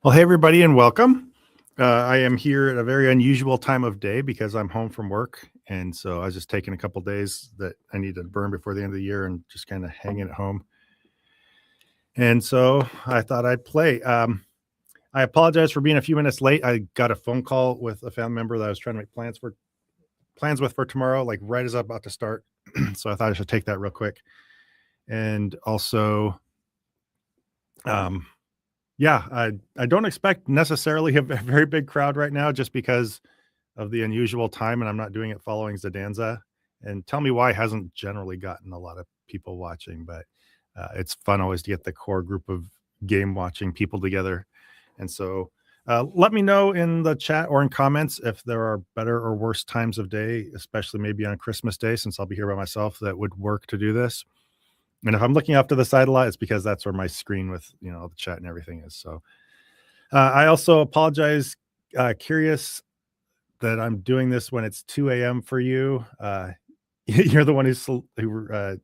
Well, hey, everybody, and welcome. I am here at a very unusual time of day because I'm home from work. And so I was just taking a couple days that I need to burn before the end of the year and just kind of hanging at home. And so I thought I'd play. I apologize for being a few minutes late. I got a phone call with a family member that I was trying to make plans with for tomorrow, like right as I'm about to start. So I thought I should take that real quick. And also, um, yeah, I don't expect necessarily a very big crowd right now just because of the unusual time, and I'm not doing it following Zadanza. And Tell Me Why hasn't generally gotten a lot of people watching, but it's fun always to get the core group of game watching people together. And so let me know in the chat or in comments if there are better or worse times of day, especially maybe on Christmas Day, since I'll be here by myself, that would work to do this. And if I'm looking off to the side a lot, it's because that's where my screen with the chat and everything is. So I also apologize, curious that I'm doing this when it's 2 a.m. for you. You're the one who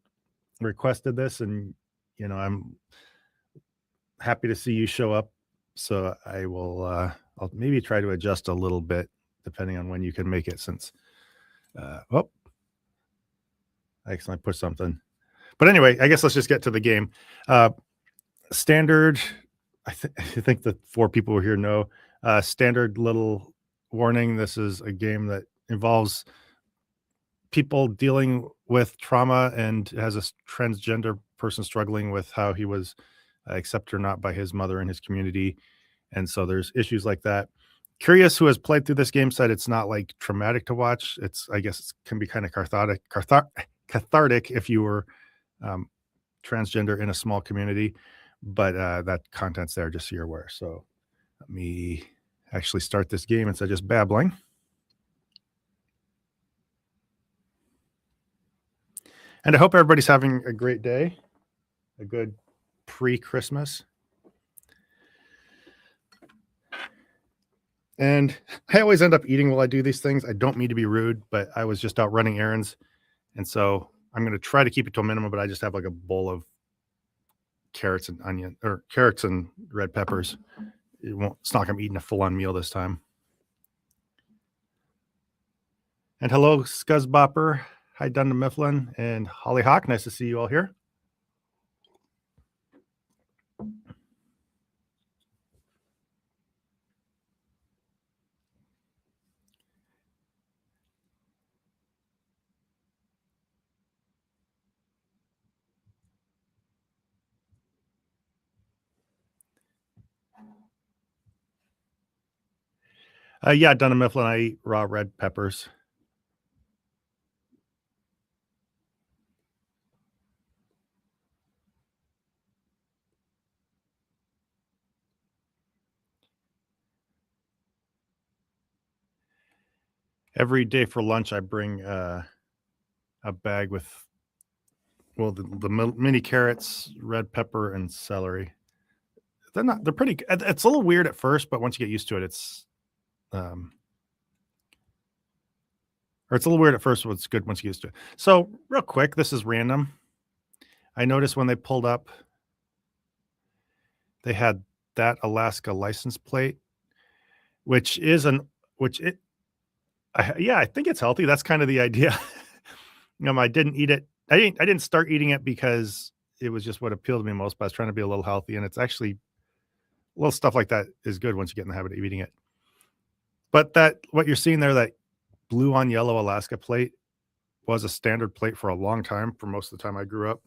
requested this, and I'm happy to see you show up. So I will. I'll maybe try to adjust a little bit depending on when you can make it. Since I accidentally put something. But anyway, I guess let's just get to the game. Standard. I think the 4 people who are here know. Standard little warning. This is a game that involves people dealing with trauma and has a transgender person struggling with how he was accepted or not by his mother and his community. And so there's issues like that. Curious who has played through this game said it's not like traumatic to watch. I guess it can be kind of cathartic if you were transgender in a small community, but that content's there just so you're aware. So let me actually start this game instead of just babbling. And I hope everybody's having a great day, a good pre-Christmas. And I always end up eating while I do these things. I don't mean to be rude, but I was just out running errands. And so I'm going to try to keep it to a minimum, but I just have like a bowl of carrots and red peppers. It's not going to be eating a full-on meal this time. And hello, Scuzzbopper. Hi, Dunda Mifflin and Holly Hawk. Nice to see you all here. Yeah, Dunda Mifflin. I eat raw red peppers. Every day for lunch, I bring a bag with, the mini carrots, red pepper, and celery. They're pretty, it's a little weird at first, but once you get used to it, it's a little weird at first, but it's good once you get used to it. So real quick, this is random. I noticed when they pulled up, they had that Alaska license plate, I think it's healthy. That's kind of the idea. I didn't eat it. I didn't start eating it because it was just what appealed to me most, but I was trying to be a little healthy, and it's actually little stuff like that is good once you get in the habit of eating it. But what you're seeing there, that blue on yellow Alaska plate, was a standard plate for a long time, for most of the time I grew up.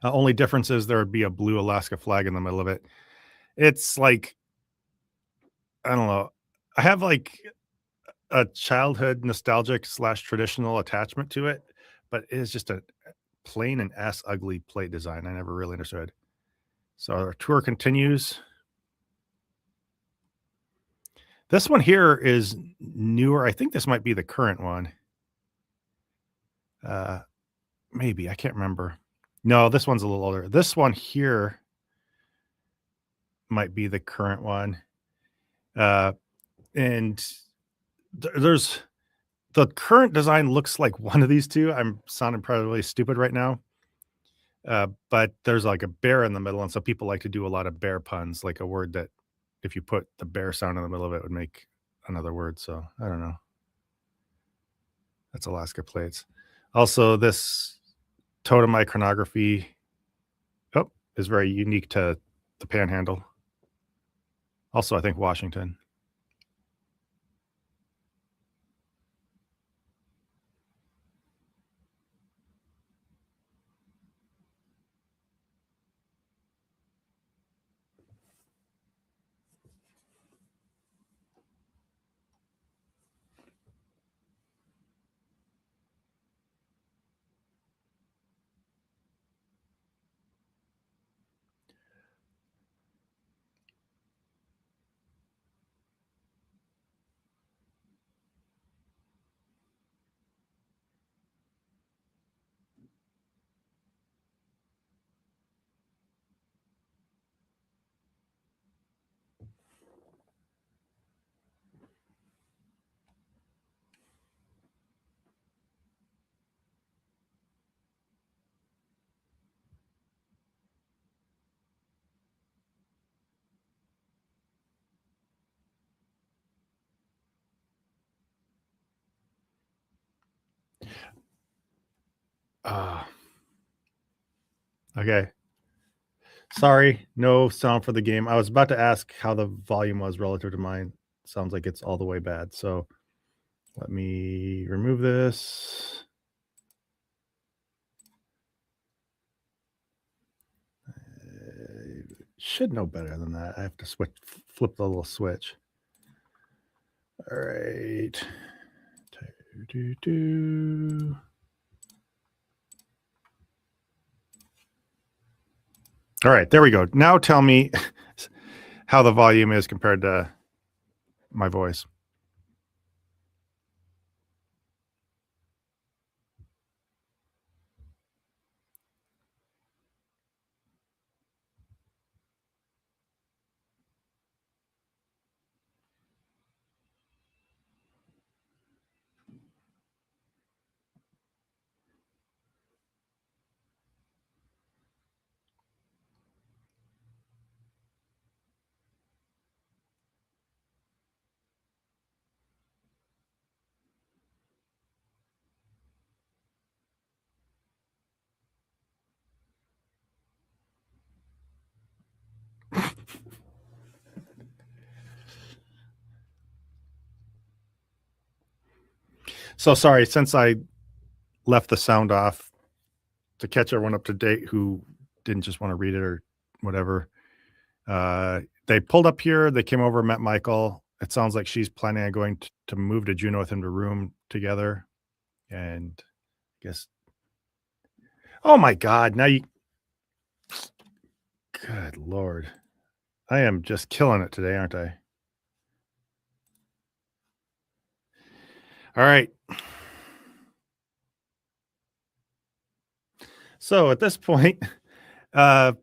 Only difference is there would be a blue Alaska flag in the middle of it. It's like, I don't know. I have like a childhood nostalgic / traditional attachment to it, but it is just a plain and ass ugly plate design. I never really understood. So our tour continues. This one here is newer. I think this might be the current one. Maybe, I can't remember. No, this one's a little older. This one here might be the current one. And there's the current design looks like one of these two. I'm sounding probably really stupid right now. But there's like a bear in the middle, and so people like to do a lot of bear puns, like a word that if you put the bear sound in the middle of it would make another word. So I don't know. That's Alaska plates. Also, this totem iconography is very unique to the Panhandle. Also, I think Washington. Okay. Sorry, no sound for the game. I was about to ask how the volume was relative to mine. Sounds like it's all the way bad. So let me remove this. Should know better than that. I have to flip the little switch. All right. All right, there we go. Now tell me how the volume is compared to my voice. So sorry, since I left the sound off to catch everyone up to date who didn't just want to read it or whatever. They pulled up here. They came over, met Michael. It sounds like she's planning on going to move to Juneau with him to room together. And I guess, oh my God, now you, good Lord. I am just killing it today, aren't I? All right. So at this point, yeah.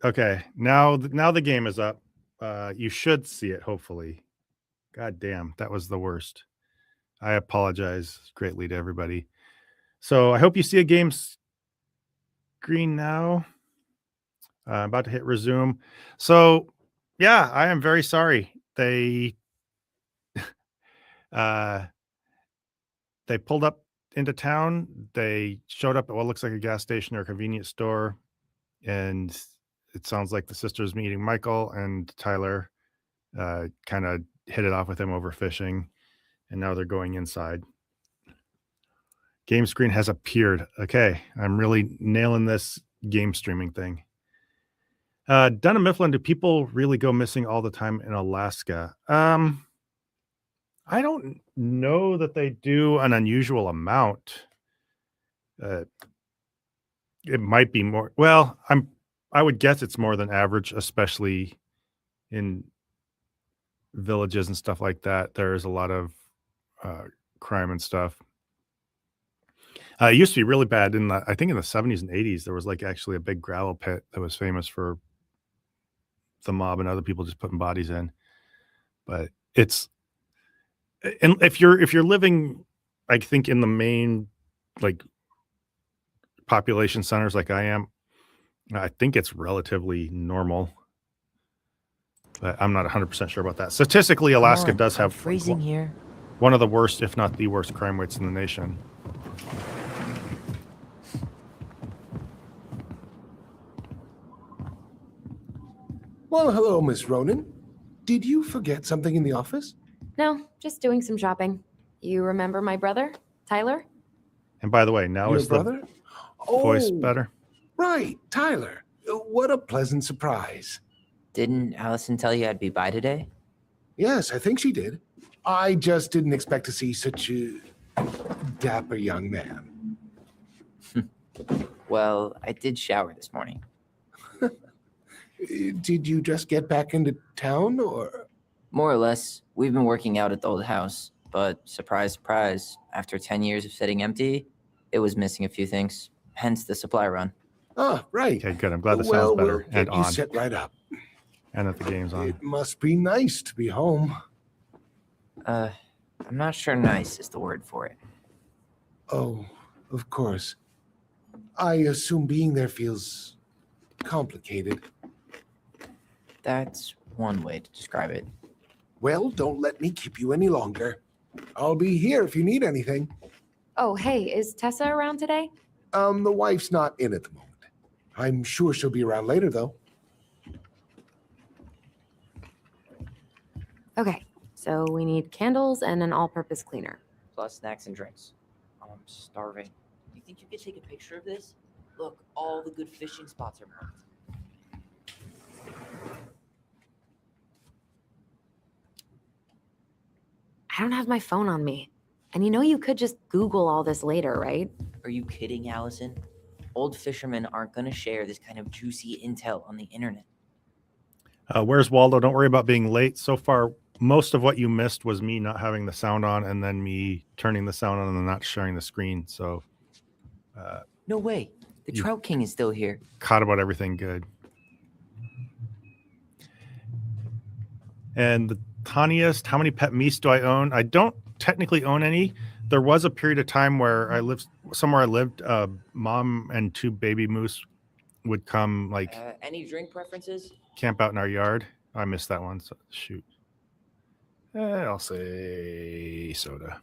Okay. Now the game is up. You should see it, hopefully. God damn, that was the worst. I apologize greatly to everybody. So I hope you see a game screen now. I'm about to hit resume. So yeah, I am very sorry. Uh, they pulled up into town. They showed up at what looks like a gas station or a convenience store, and it sounds like the sisters meeting Michael and Tyler kind of hit it off with him over fishing, and now they're going inside. Game screen has appeared. Okay, I'm really nailing this game streaming thing. Dun and Mifflin, do people really go missing all the time in Alaska? I don't know that they do an unusual amount. It might be more. Well, I would guess it's more than average, especially in villages and stuff like that. There's a lot of crime and stuff. It used to be really bad I think in the 70s and 80s. There was like actually a big gravel pit that was famous for the mob and other people just putting bodies in. But it's, and if you're living, I think in the main like population centers like I am, I think it's relatively normal. But I'm not 100% sure about that. Statistically, Alaska Come on, does I'm have freezing here. one of the worst, if not the worst, crime rates in the nation. Well, hello, Miss Ronan. Did you forget something in the office? No, just doing some shopping. You remember my brother, Tyler? And by the way, now Your is the brother? voice Oh, better? right, Tyler. What a pleasant surprise. Didn't Allison tell you I'd be by today? Yes, I think she did. I just didn't expect to see such a dapper young man. Well, I did shower this morning. Did you just get back into town, or? More or less, we've been working out at the old house, but surprise, surprise, after 10 years of sitting empty, it was missing a few things, hence the supply run. Ah, right. Okay, good. I'm glad the Well, sound's better we'll and get you on, set right up. and that the game's on. It must be nice to be home. I'm not sure nice is the word for it. Oh, of course. I assume being there feels complicated. That's one way to describe it. Well, don't let me keep you any longer. I'll be here if you need anything. Oh, hey, is Tessa around today? The wife's not in at the moment. I'm sure she'll be around later, though. Okay, so we need candles and an all-purpose cleaner. Plus snacks and drinks. I'm starving. You think you could take a picture of this? Look, all the good fishing spots are marked. I don't have my phone on me. And you could just Google all this later, right? Are you kidding, Allison? Old fishermen aren't going to share this kind of juicy intel on the internet. Where's Waldo? Don't worry about being late. So far, most of what you missed was me not having the sound on and then me turning the sound on and then not sharing the screen. So No way. The You- Trout King is still here. caught about everything good. And the tiniest, how many pet meese do I own? I don't technically own any. There was a period of time where I lived somewhere I lived, mom and 2 baby moose would come like Any drink preferences? camp out in our yard. I missed that one. So shoot. I'll say soda.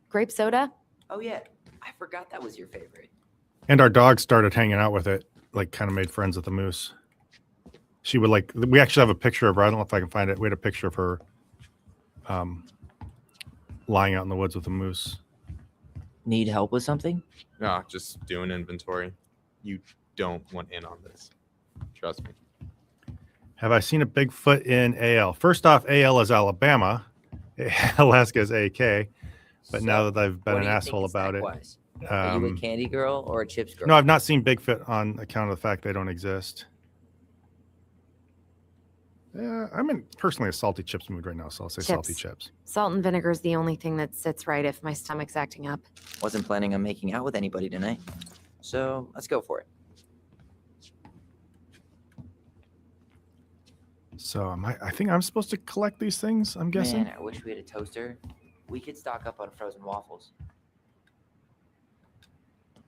Grape soda? Oh, yeah. I forgot that was your favorite. And our dog started hanging out with it, like kind of made friends with the moose. She would like, we actually have a picture of her. I don't know if I can find it. We had a picture of her lying out in the woods with a moose. Need help with something? No, just doing inventory. You don't want in on this. Trust me. Have I seen a Bigfoot in AL? First off, AL is Alabama. Alaska is AK. But now that I've been what an do you asshole think about it. snack-wise? Are you a candy girl or a chips girl? No, I've not seen Bigfoot on account of the fact they don't exist. I'm in personally a salty chips mood right now, so I'll say salty chips. Salt and vinegar is the only thing that sits right if my stomach's acting up. Wasn't planning on making out with anybody tonight. So let's go for it. So I think I'm supposed to collect these things, I'm guessing. Man, I wish we had a toaster. We could stock up on frozen waffles.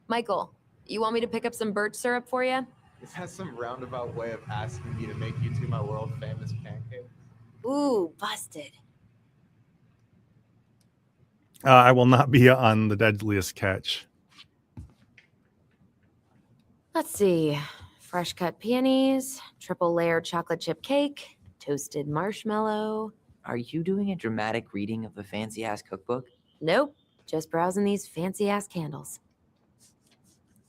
Michael, you want me to pick up some birch syrup for you? Is that some roundabout way of asking me to make you two my world famous pancakes? Ooh, busted. I will not be on the deadliest catch. Let's see. Fresh cut peonies, triple layered chocolate chip cake, toasted marshmallow. Are you doing a dramatic reading of the fancy ass cookbook? Nope, just browsing these fancy ass candles.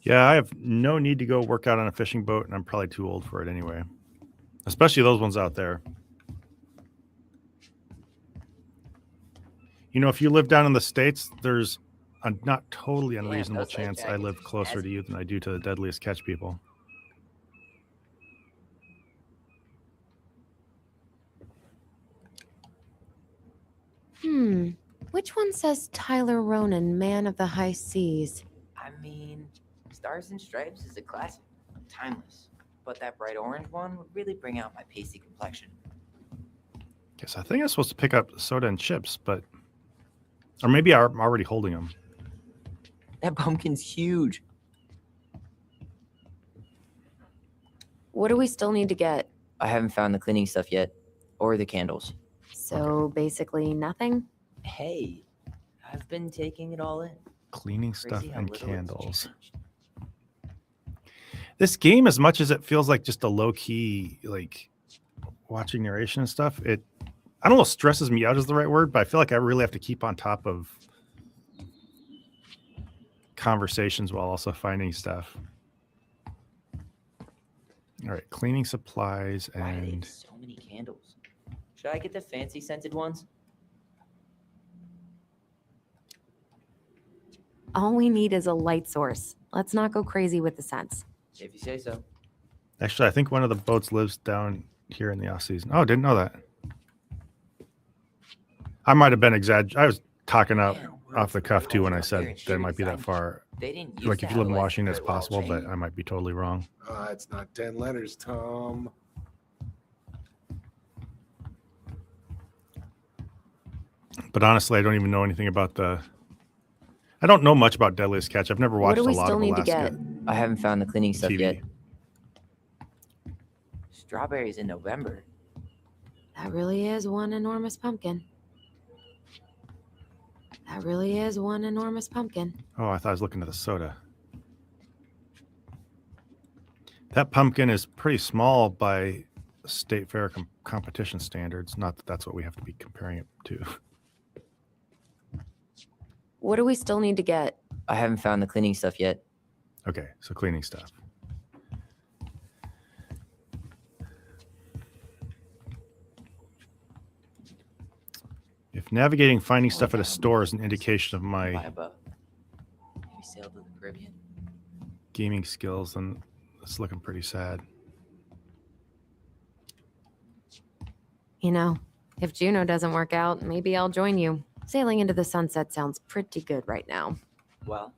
Yeah, I have no need to go work out on a fishing boat, and I'm probably too old for it anyway. Especially those ones out there. You know, if you live down in the States, there's a not totally unreasonable those life chance I jackets live are closer to snazzy. you than I do to the deadliest catch people. Which one says Tyler Ronan, man of the high seas? I mean, Stars and Stripes is a classic, timeless. But that bright orange one would really bring out my pasty complexion. Guess I think I'm supposed to pick up soda and chips, but Or maybe I'm already holding them. That pumpkin's huge. What do we still need to get? I haven't found the cleaning stuff yet, or the candles. So basically nothing? Hey, I've been taking it all in. Cleaning stuff Crazy how and little it's candles. changed. This game, as much as it feels like just a low key, like watching narration and stuff, I don't know, stresses me out is the right word, but I feel like I really have to keep on top of conversations while also finding stuff. All right, cleaning supplies Why do they and have so many candles? Should I get the fancy scented ones? All we need is a light source. Let's not go crazy with the scents. If you say so. actually, I think one of the boats lives down here in the off season. Oh, didn't know that. I might have been exaggerating. I was talking up Man, off the cuff too when I over here said in that it might be that Sugardesign. far. They didn't use Like to if you live have in a Washington, it's very well possible, but chain. I might be totally wrong. It's not 10 letters, Tom. But honestly, I don't even know anything about I don't know much about Deadliest Catch. I've never What watched do a we lot still of need to Alaska get? I haven't found the cleaning stuff TV. yet. Strawberries in November. That really is one enormous pumpkin. That really is one enormous pumpkin. Oh, I thought I was looking at the soda. That pumpkin is pretty small by state fair competition standards. Not that that's what we have to be comparing it to. What do we still need to get? I haven't found the cleaning stuff yet. Okay, so cleaning stuff. If navigating finding stuff at a store is an indication of Buy my a boat. Maybe sail to the Caribbean. gaming skills, then it's looking pretty sad. You know, if Juno doesn't work out, maybe I'll join you. Sailing into the sunset sounds pretty good right now. Well,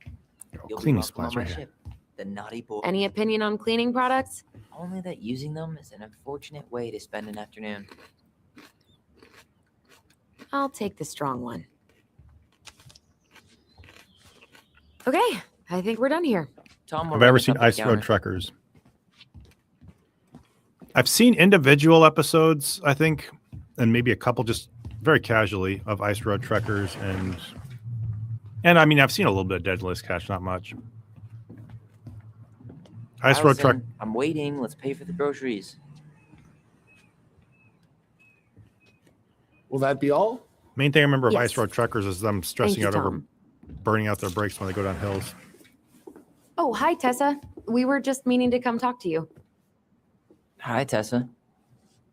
Oh, you'll be cleaning welcome on supplies my right here. ship. The Naughty Boy. Any opinion on cleaning products? Only that using them is an unfortunate way to spend an afternoon. I'll take the strong one. Okay, I think we're done here. Tom, Have I ever seen Ice Road Truckers? I've seen individual episodes, I think, and maybe a couple just very casually of Ice Road Truckers, and I mean I've seen a little bit of Deadliest Catch, not much. Ice Road Truck. I'm waiting. Let's pay for the groceries. Will that be all? Main thing I remember of Yes. Ice Road Truckers is them stressing Thank you, out over Tom. burning out their brakes when they go down hills. Oh, hi, Tessa. We were just meaning to come talk to you. Hi, Tessa.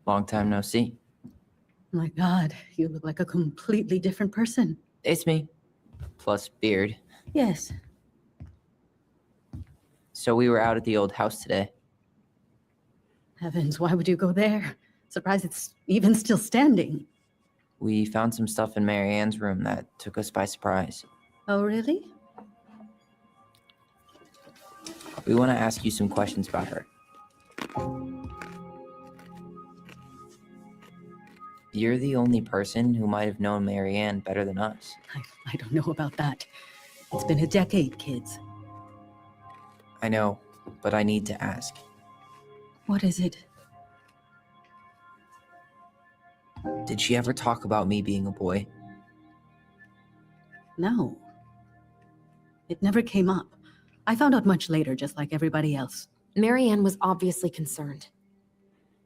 Long time no see. My God, you look like a completely different person. It's me. Plus beard. Yes. So we were out at the old house today. Heavens, why would you go there? Surprised it's even still standing. We found some stuff in Mary Ann's room that took us by surprise. Oh, really? We want to ask you some questions about her. You're the only person who might have known Mary Ann better than us. I don't know about that. It's been a decade, kids. I know, but I need to ask. What is it? Did she ever talk about me being a boy? No. It never came up. I found out much later, just like everybody else. Marianne was obviously concerned.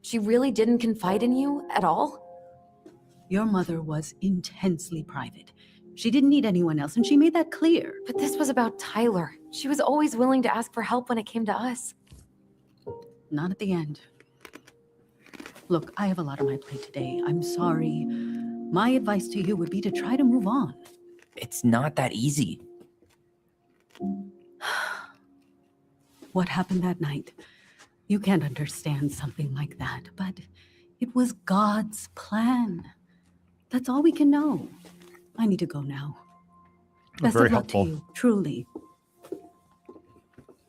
She really didn't confide in you at all? Your mother was intensely private. She didn't need anyone else, and she made that clear. But this was about Tyler. She was always willing to ask for help when it came to us. Not at the end. Look, I have a lot on my plate today. I'm sorry. My advice to you would be to try to move on. It's not that easy. What happened that night? You can't understand something like that, but it was God's plan. That's all we can know. I need to go now. Best Very of luck helpful. to you, truly.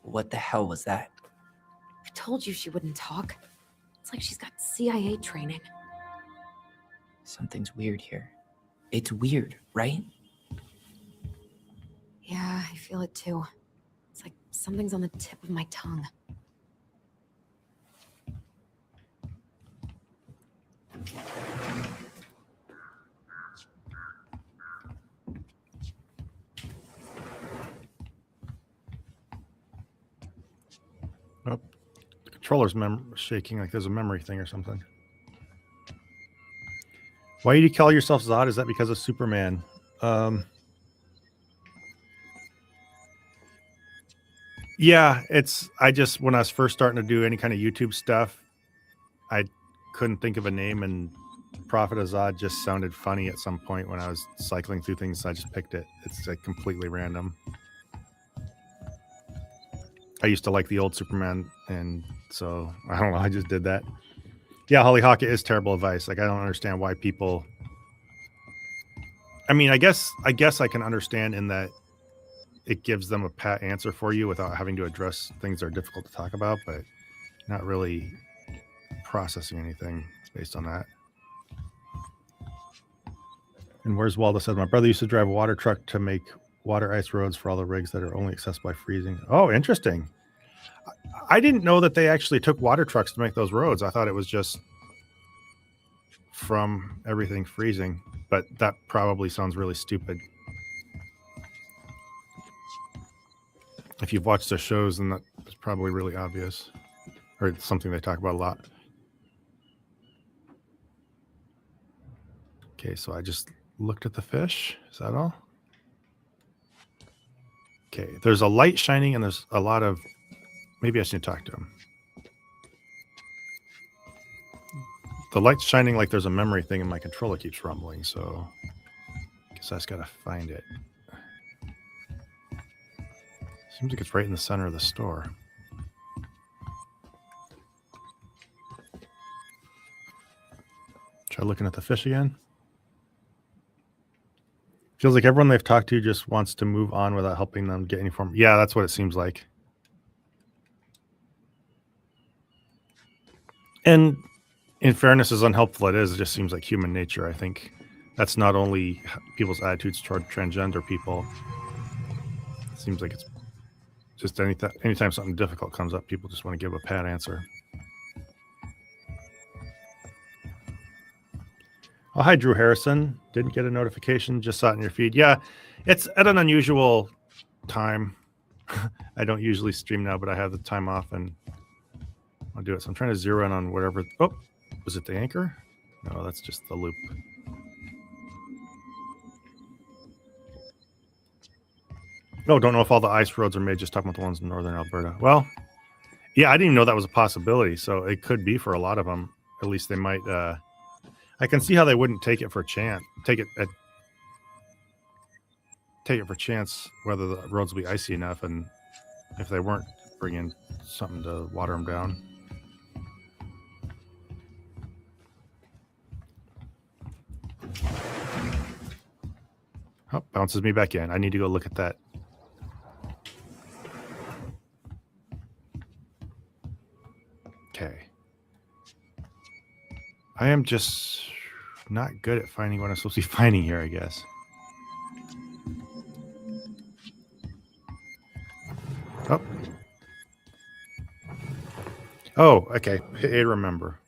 What the hell was that? I told you she wouldn't talk. It's like she's got CIA training. Something's weird here. It's weird, right? Yeah, I feel it too. It's like something's on the tip of my tongue. Oh, the controller's shaking like there's a memory thing or something. Why do you call yourself Zod? Is that because of Superman? Yeah, I just, when I was first starting to do any kind of YouTube stuff, I couldn't think of a name, and Prophet of Zod just sounded funny at some point when I was cycling through things. So I just picked it. It's like completely random. I used to like the old Superman, and so I don't know. I just did that. Yeah, Hollyhock, it is terrible advice. Like, I don't understand why people. I mean, I guess I can understand in that it gives them a pat answer for you without having to address things that are difficult to talk about, but not really processing anything based on that. And where's Waldo said, my brother used to drive a water truck to make water ice roads for all the rigs that are only accessible by freezing. Oh, interesting. I didn't know that they actually took water trucks to make those roads. I thought it was just from everything freezing, but that probably sounds really stupid. If you've watched their shows, then that's probably really obvious, or it's something they talk about a lot. Okay, so I just looked at the fish. Is that all? Okay, there's a light shining and there's a lot of... Maybe I should talk to him. The light's shining like there's a memory thing and my controller keeps rumbling, so I guess I just gotta find it. Seems like it's right in the center of the store. Try looking at the fish again. Feels like everyone they've talked to just wants to move on without helping them get any form. Yeah, that's what it seems like. And in fairness, as unhelpful it is, it just seems like human nature. I think that's not only people's attitudes toward transgender people. It seems like it's just anytime something difficult comes up, people just want to give a pat answer. Oh, hi, Drew Harrison. Didn't get a notification, just saw it in your feed. Yeah, it's at an unusual time. I don't usually stream now, but I have the time off and I'll do it. So I'm trying to zero in on whatever. Oh, was it the anchor? No, that's just the loop. Oh, don't know if all the ice roads are made. Just talking about the ones in northern Alberta. Well, yeah, I didn't even know that was a possibility. So it could be for a lot of them. At least they might. I can see how they wouldn't take it for chance. Take it for chance whether the roads will be icy enough, and if they weren't, bring in something to water them down. Oh, bounces me back in. I need to go look at that. Okay. I am just not good at finding what I'm supposed to be finding here, I guess. Oh. Oh, okay. Hey, remember.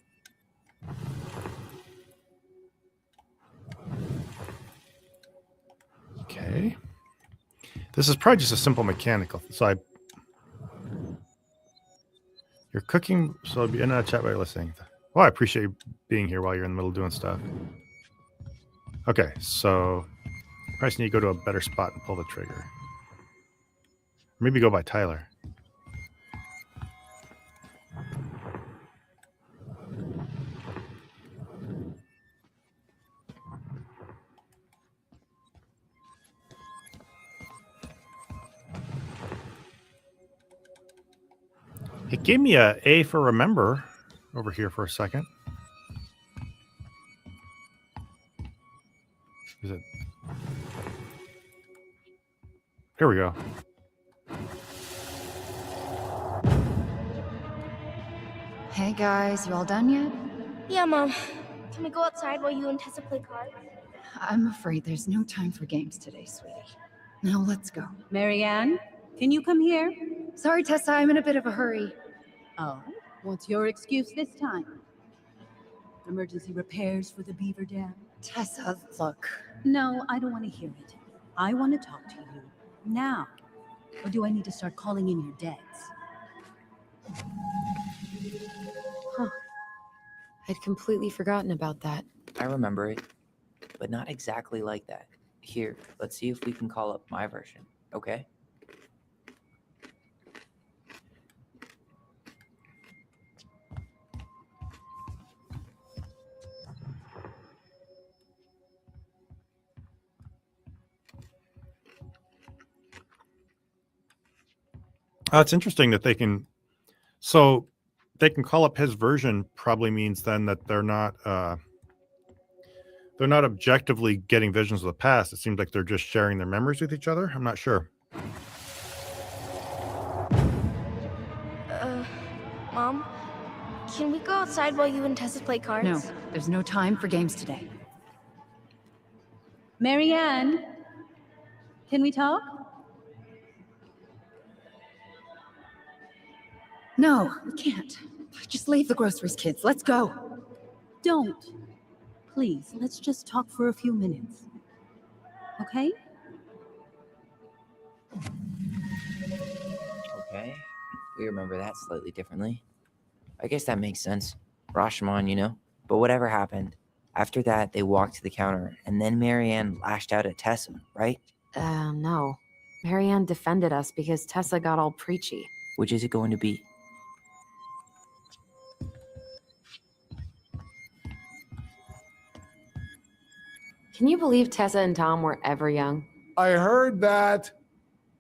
Okay. This is probably just a simple mechanical. So you're cooking, so I'll be in a chat while you're listening. Well, I appreciate you being here while you're in the middle of doing stuff. Okay, so probably need to go to a better spot and pull the trigger. Maybe go by Tyler. It gave me A for remember over here for a second. Is it? Here we go. Hey guys, you all done yet? Yeah, Mom. Can we go outside while you and Tessa play cards? I'm afraid there's no time for games today, sweetie. Now let's go. Marianne, can you come here? Sorry, Tessa, I'm in a bit of a hurry. Oh, what's your excuse this time? Emergency repairs for the beaver dam? Tessa, look. No, I don't want to hear it. I want to talk to you now. Or do I need to start calling in your debts? I'd completely forgotten about that. I remember it, but not exactly like that. Here, let's see if we can call up my version, okay? It's interesting that they can. So they can call up his version. Probably means then that they're not objectively getting visions of the past. It seems like they're just sharing their memories with each other. I'm not sure. Mom, can we go outside while you and Tessa play cards? No, there's no time for games today. Marianne, can we talk? No, we can't. Just leave the groceries, kids. Let's go. Don't. Please, let's just talk for a few minutes. Okay? Okay, we remember that slightly differently. I guess that makes sense. Rashomon, you know? But whatever happened, after that, they walked to the counter, and then Marianne lashed out at Tessa, right? No. Marianne defended us because Tessa got all preachy. Which is it going to be? Can you believe Tessa and Tom were ever young? I heard that.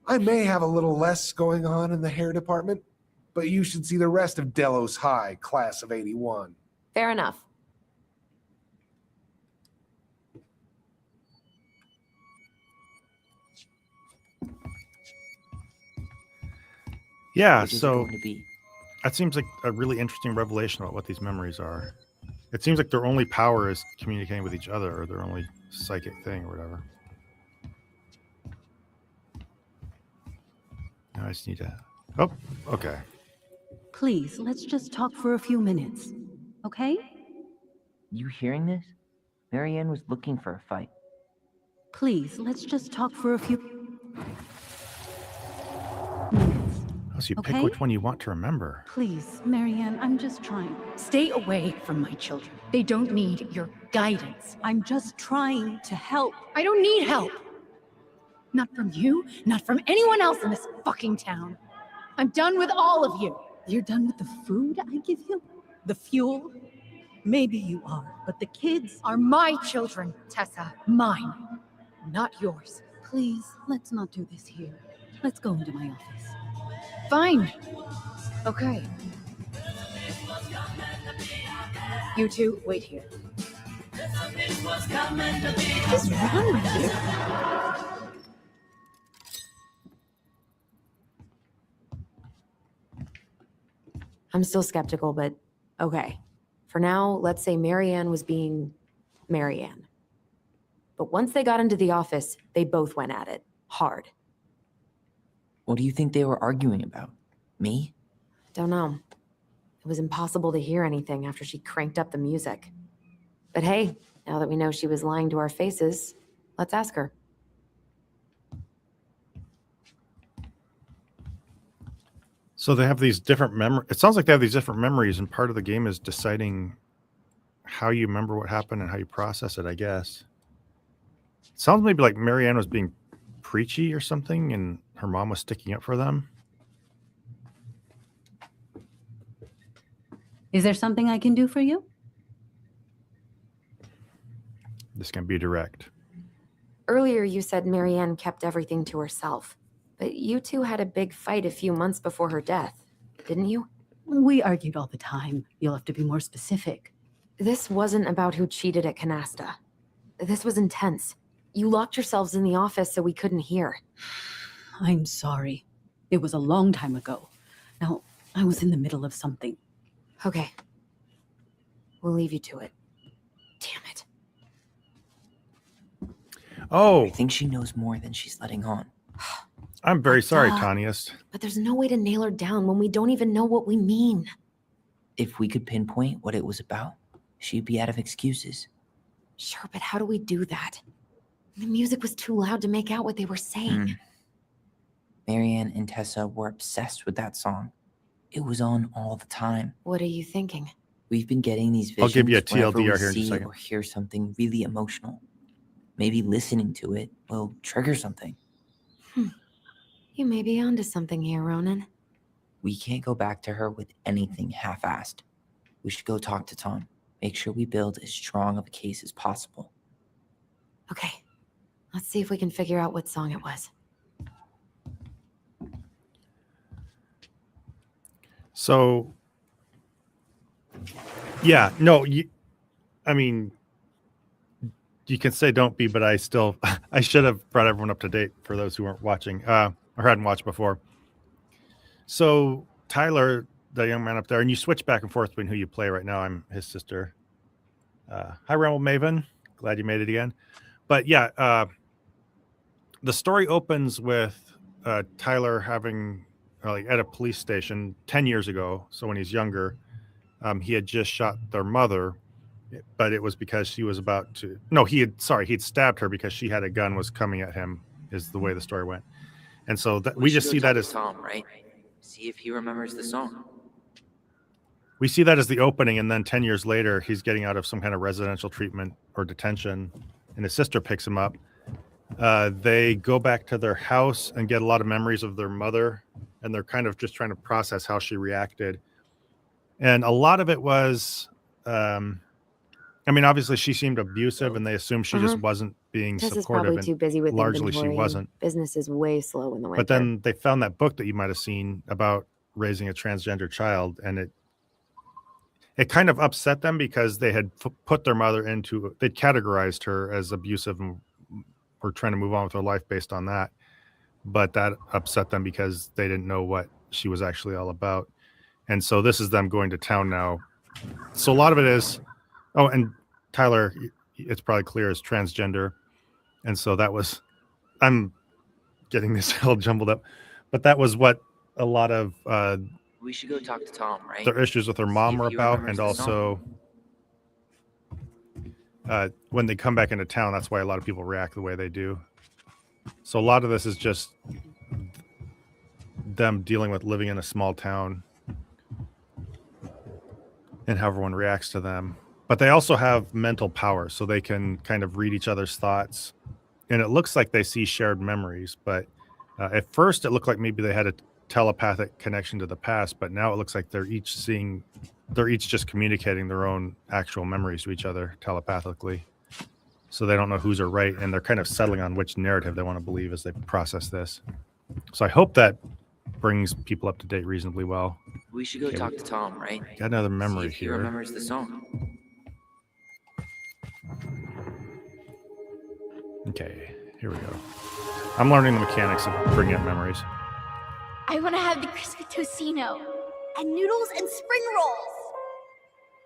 I may have a little less going on in the hair department, but you should see the rest of Delos High, class of 81. Fair enough. Yeah. Which is it So going to be? that seems like a really interesting revelation about what these memories are. It seems like their only power is communicating with each other, or their only psychic thing, or whatever. Now I just need to. Oh, okay. Please, let's just talk for a few minutes. Okay? You hearing this? Marianne was looking for a fight. Please, let's just talk for a few minutes. Oh, so you pick Okay. which one you want to remember. Please, Marianne, I'm just trying. Stay away from my children. They don't need your guidance. I'm just trying to help. I don't need help. Not from you, not from anyone else in this fucking town. I'm done with all of you. You're done with the food I give you? The fuel? Maybe you are, but the kids Are my children, Tessa. Mine, not yours. Please, let's not do this here. Let's go into my office. Fine. Okay. You two, wait here. What's wrong with you? I'm still skeptical, but okay. For now, let's say Marianne was being Marianne. But once they got into the office, they both went at it. Hard. What do you think they were arguing about? Me? Don't know. It was impossible to hear anything after she cranked up the music. But hey, now that we know she was lying to our faces, let's ask her. So they have these different memories. It sounds like they have these different memories, and part of the game is deciding how you remember what happened and how you process it, I guess. It sounds maybe like Marianne was being preachy or something, and her mom was sticking up for them. Is there something I can do for you? This can be direct. Earlier, you said Marianne kept everything to herself. But you two had a big fight a few months before her death, didn't you? We argued all the time. You'll have to be more specific. This wasn't about who cheated at Canasta. This was intense. You locked yourselves in the office so we couldn't hear. I'm sorry. It was a long time ago. Now, I was in the middle of something. Okay. We'll leave you to it. Damn it. Oh, I think she knows more than she's letting on. I'm very sorry, Duh. Taniest. But there's no way to nail her down when we don't even know what we mean. If we could pinpoint what it was about, she'd be out of excuses. Sure, but how do we do that? The music was too loud to make out what they were saying. Marianne and Tessa were obsessed with that song. It was on all the time. What are you thinking? We've been getting these I'll visions give you a whenever we TLDR here in just a see second. or hear something really emotional. Maybe listening to it will trigger something. You may be onto something here, Ronan. We can't go back to her with anything half-assed. We should go talk to Tom. Make sure we build as strong of a case as possible. Okay, let's see if we can figure out what song it was. So, yeah, no, I mean, you can say don't be, but I should have brought everyone up to date for those who weren't watching or hadn't watched before. So Tyler, the young man up there, and you switch back and forth between who you play right now. I'm his sister. Hi, Ramble Maven. Glad you made it again. But yeah, the story opens with Tyler having like at a police station 10 years ago. So when he's younger, he had just shot their mother, but it was because she was about to, no, he'd stabbed her because she had a gun was coming at him is the way the story went. And so that we just should see go that talk as to Tom, right? See if he remembers the song. we see that as the opening. And then 10 years later, he's getting out of some kind of residential treatment or detention and his sister picks him up. They go back to their house and get a lot of memories of their mother. And they're kind of just trying to process how she reacted. And a lot of it was, I mean, obviously she seemed abusive and they assumed she just wasn't being Tess is supportive. probably And too busy with largely she inventory and wasn't. Business is way slow in the winter. But then they found that book that you might have seen about raising a transgender child. And it kind of upset them because they had put their mother into, they'd categorized her as abusive and were trying to move on with their life based on that. But that upset them because they didn't know what she was actually all about. And so this is them going to town now. So a lot of it is, oh, and Tyler, it's probably clear, is transgender. And so that was, I'm getting this all jumbled up, but that was what a lot of We should go talk to Tom, right? their issues with their See mom if were he about. remembers And the song. also when they come back into town, that's why a lot of people react the way they do. So a lot of this is just them dealing with living in a small town and how everyone reacts to them. But they also have mental power, so they can kind of read each other's thoughts. And it looks like they see shared memories. But at first, it looked like maybe they had a telepathic connection to the past. But now it looks like they're each just communicating their own actual memories to each other telepathically. So they don't know who's right, and they're kind of settling on which narrative they want to believe as they process this. So I hope that brings people up to date reasonably well. We should go Okay, talk to Tom, right? Got another See memory if he here. remembers the song. Okay, here we go. I'm learning the mechanics of bringing up memories. I want to have the crispy tocino and noodles and spring rolls.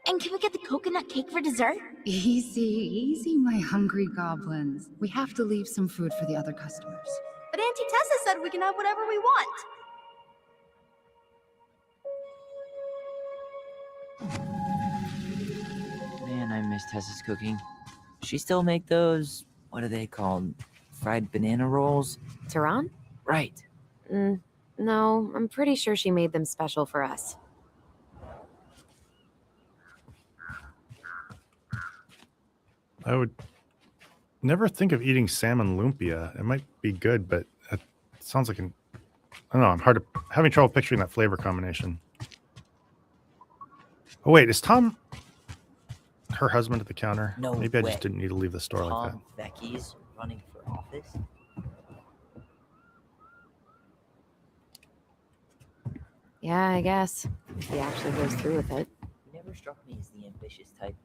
And can we get the coconut cake for dessert? Easy, easy, my hungry goblins. We have to leave some food for the other customers. But Auntie Tessa said we can have whatever we want. Man, I miss Tessa's cooking. She still make those, what are they called? Fried banana rolls? Tehran? Right. No, I'm pretty sure she made them special for us. I would never think of eating salmon lumpia. It might be good, but it sounds like I don't know. I'm having trouble picturing that flavor combination. Oh wait, is Tom her husband at the counter? No Maybe I way. just didn't need to leave the store like that. Tom Becky's running for office? Yeah, I guess. If he actually goes through with it. He never struck me as the ambitious type.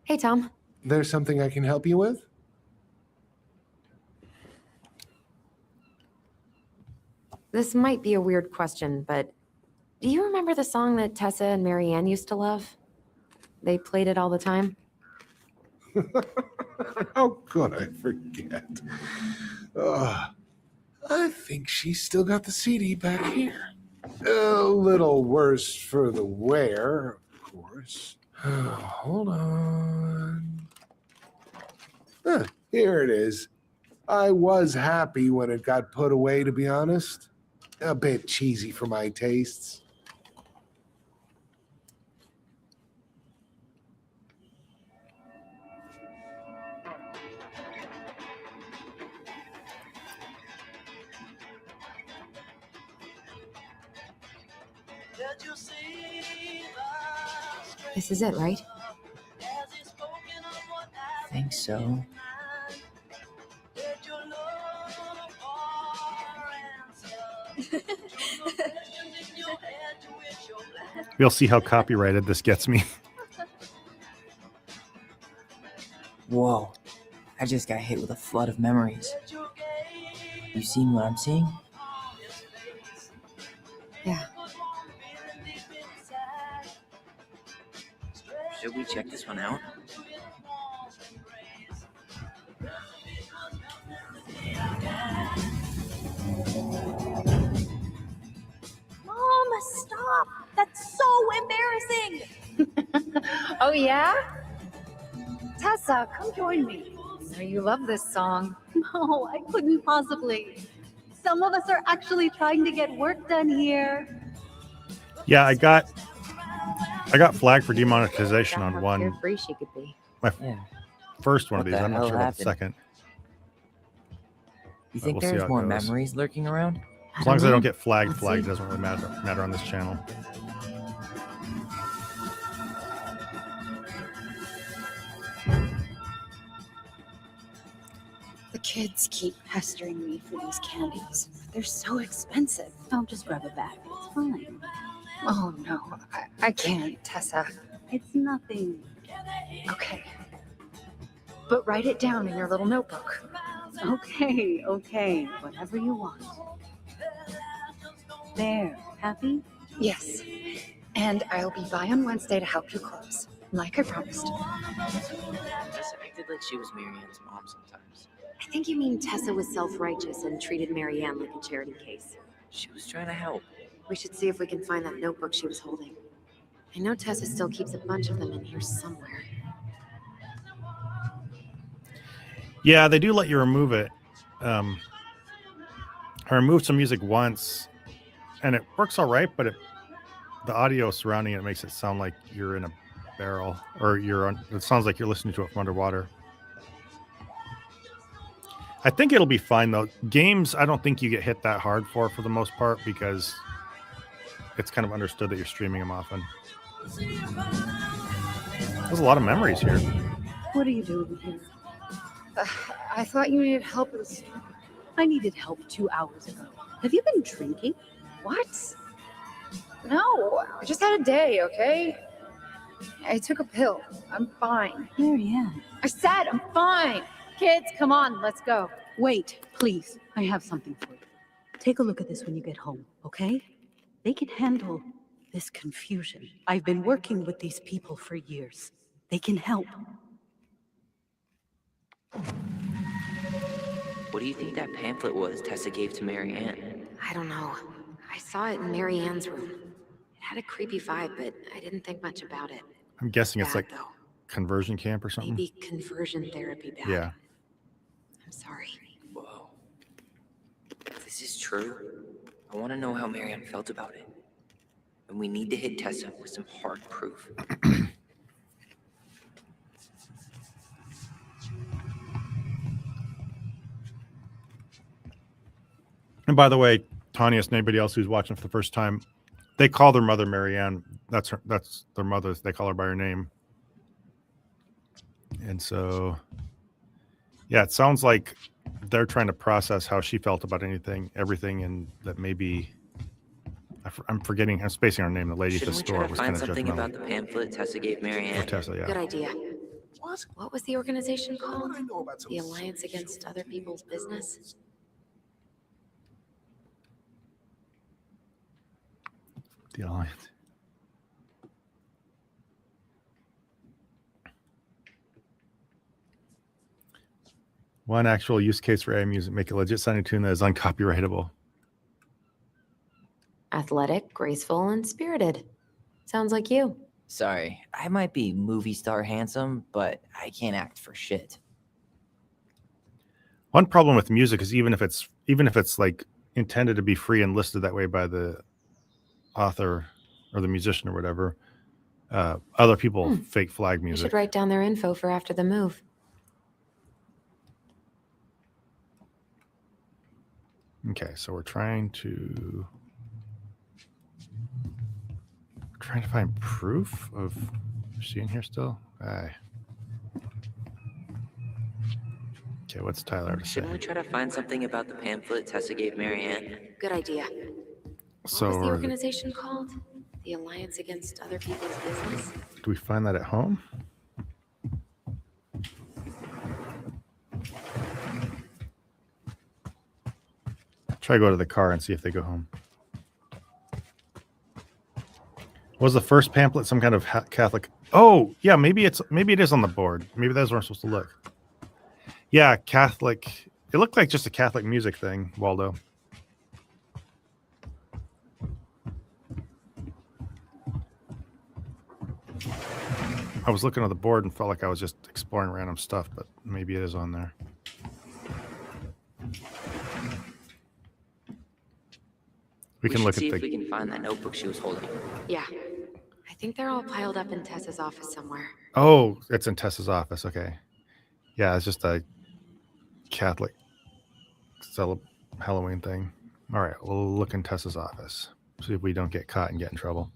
Hey, Tom. There's something I can help you with? This might be a weird question, but do you remember the song that Tessa and Marianne used to love? They played it all the time. How could I forget? I think she's still got the CD back here. A little worse for the wear, of course. Hold on. Here it is. I was happy when it got put away, to be honest. A bit cheesy for my tastes. This is it, right? I think so. We'll see how copyrighted this gets me. Whoa. I just got hit with a flood of memories. You seen what I'm seeing? Yeah. Should we check this one out? Mom, stop! That's so embarrassing! Oh, yeah? Tessa, come join me. I know you love this song. No, I couldn't possibly. Some of us are actually trying to get work done here. Yeah, I got flagged for demonetization Forgot on how one carefree she could be. Yeah. first one What of these. the I'm not hell sure about the happened? second. You But think we'll see how there's it more goes. memories lurking around? As long as I know. don't get flagged, Let's flagged see. doesn't really matter on this channel. The kids keep pestering me for these candies. They're so expensive. I'll just grab a bag. It's fine. Oh, no, I can't, Tessa. It's nothing. Okay. But write it down in your little notebook. Okay. Whatever you want. There. Happy? Yes. And I'll be by on Wednesday to help you close, like I promised. Tessa acted like she was Marianne's mom sometimes. I think you mean Tessa was self-righteous and treated Marianne like a charity case. She was trying to help. We should see if we can find that notebook she was holding. I know Tessa still keeps a bunch of them in here somewhere. Yeah, they do let you remove it. I removed some music once, and it works all right, but the audio surrounding it makes it sound like you're in a barrel, or it sounds like you're listening to it from underwater. I think it'll be fine though. Games, I don't think you get hit that hard for the most part, because it's kind of understood that you're streaming them often. There's a lot of memories here. What are you doing here? I thought you needed help with the I needed help 2 hours ago. Have you been drinking? What? No, I just had a day, okay? I took a pill. I'm fine. Marianne. I said I'm fine. Kids, come on, let's go. Wait, please. I have something for you. Take a look at this when you get home, okay? They can handle this confusion. I've been working with these people for years. They can help. What do you think that pamphlet was Tessa gave to Marianne? I don't know. I saw it in Marianne's room. It had a creepy vibe, but I didn't think much about it. I'm guessing it's Bad, like though. conversion camp or something. Maybe conversion therapy bad. Yeah. I'm sorry. Whoa. If this is true, I want to know how Marianne felt about it. And we need to hit Tessa with some hard proof. And by the way, Tanya and anybody else who's watching for the first time, they call their mother Marianne. That's their mother. They call her by her name. And so, yeah, it sounds like they're trying to process how she felt about everything, and that maybe I'm forgetting. I'm spacing her name. The lady at the Shouldn't we store try to was find kind of something judgmental. about the pamphlet Tessa gave Or Marianne? Tessa, yeah. Good idea. What? What was the organization What called? would I know about some The Alliance silly Against shit? Other People's Business? The Alliance. One actual use case for AI music, make a legit sounding tune that is uncopyrightable. Athletic, graceful, and spirited. Sounds like you. Sorry, I might be movie star handsome, but I can't act for shit. One problem with music is even if it's like intended to be free and listed that way by the author or the musician or whatever, other people fake flag You music. should write down their info for after the move. Okay, so we're trying to find proof of. Is she in here still? Aye. Okay, what's Tyler have to say? Shouldn't we try to find something about the pamphlet Tessa gave Marianne? Good idea. So What was the are organization called? The Alliance Against Other People's Business? do we find that at home? Try to go to the car and see if they go home. Was the first pamphlet some kind of Catholic? Oh, yeah, maybe it is on the board. Maybe that's where I'm supposed to look. Yeah, Catholic. It looked like just a Catholic music thing, Waldo. I was looking at the board and felt like I was just exploring random stuff, but maybe it is on there. We can should look see at if the. we can find that notebook she was holding. Yeah. I think they're all piled up in Tessa's office somewhere. Oh, it's in Tessa's office. Okay. Yeah, it's just a Catholic Halloween thing. All right, we'll look in Tessa's office. See if we don't get caught and get in trouble.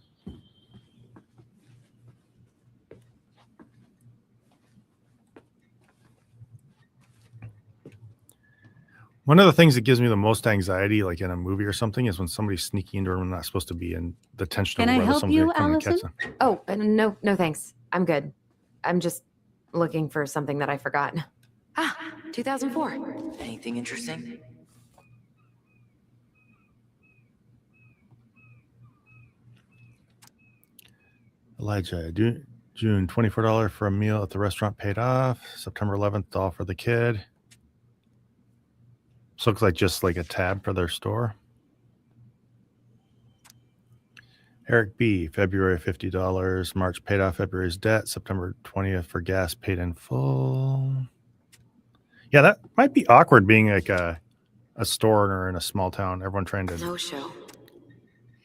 One of the things that gives me the most anxiety, like in a movie or something, is when somebody's sneaking into a room and not supposed to be in, the tension Can of I whether help somebody's you, going to come and catch Allison? them. Oh, no thanks. I'm good. I'm just looking for something that I forgot. 2004. Anything interesting? Elijah, June, $24 for a meal at the restaurant paid off. September 11th, all for the kid. So it looks like just like a tab for their store. Eric B, February $50. March paid off February's debt. September 20th for gas paid in full. Yeah, that might be awkward being like a store owner in a small town. Everyone trying to. No show.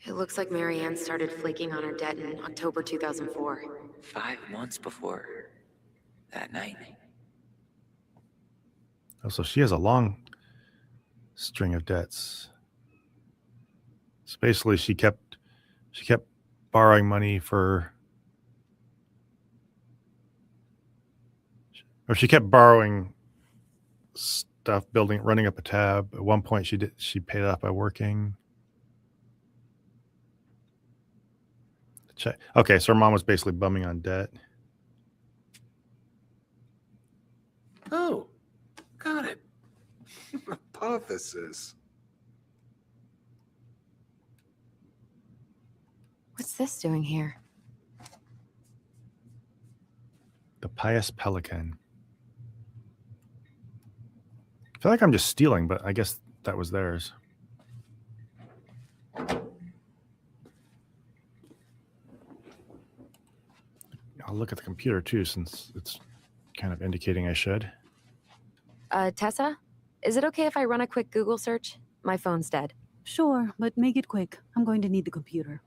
It looks like Marianne started flaking on her debt in October 2004. 5 months before that night. Oh, so she has a long string of debts. So basically, she kept borrowing money she kept borrowing stuff, running up a tab. At one point, she paid it off by working. Check. Okay, so her mom was basically bumming on debt. Oh, got it. Hypothesis. What's this doing here? The Pious Pelican. I feel like I'm just stealing, but I guess that was theirs. I'll look at the computer too, since it's kind of indicating I should. Tessa? Is it okay if I run a quick Google search? My phone's dead. Sure, but make it quick. I'm going to need the computer.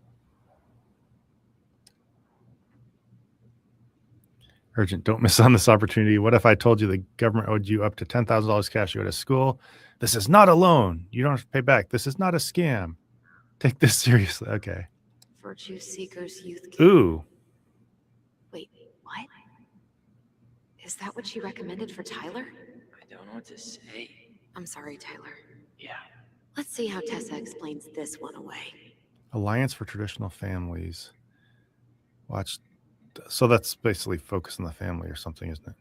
Urgent, don't miss on this opportunity. What if I told you the government owed you up to $10,000 cash to go to school? This is not a loan. You don't have to pay back. This is not a scam. Take this seriously. Okay. Virtue Seekers Youth Camp. Ooh. Wait, what? Is that what she recommended for Tyler? I don't know what to say. I'm sorry, Tyler. Yeah. Let's see how Tessa explains this one away. Alliance for Traditional Families. Watch. So that's basically focus on the family or something, isn't it?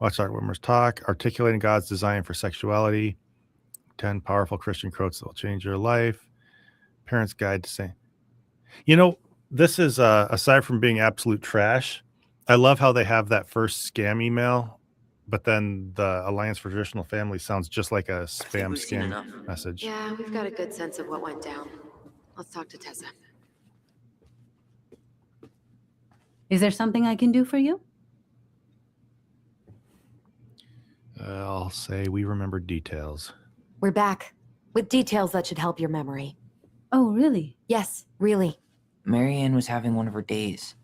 Watch Dr. Whitmer's talk. Articulating God's design for sexuality. 10 powerful Christian quotes that will change your life. Parents' Guide to Saying. You know, this is, aside from being absolute trash, I love how they have that first scam email but then the Alliance for Traditional Families sounds just like a I think spam we've seen scam enough. message. Yeah, we've got a good sense of what went down. Let's talk to Tessa. Is there something I can do for you? I'll say we remember details. We're back with details that should help your memory. Oh, really? Yes, really. Marianne was having one of her days.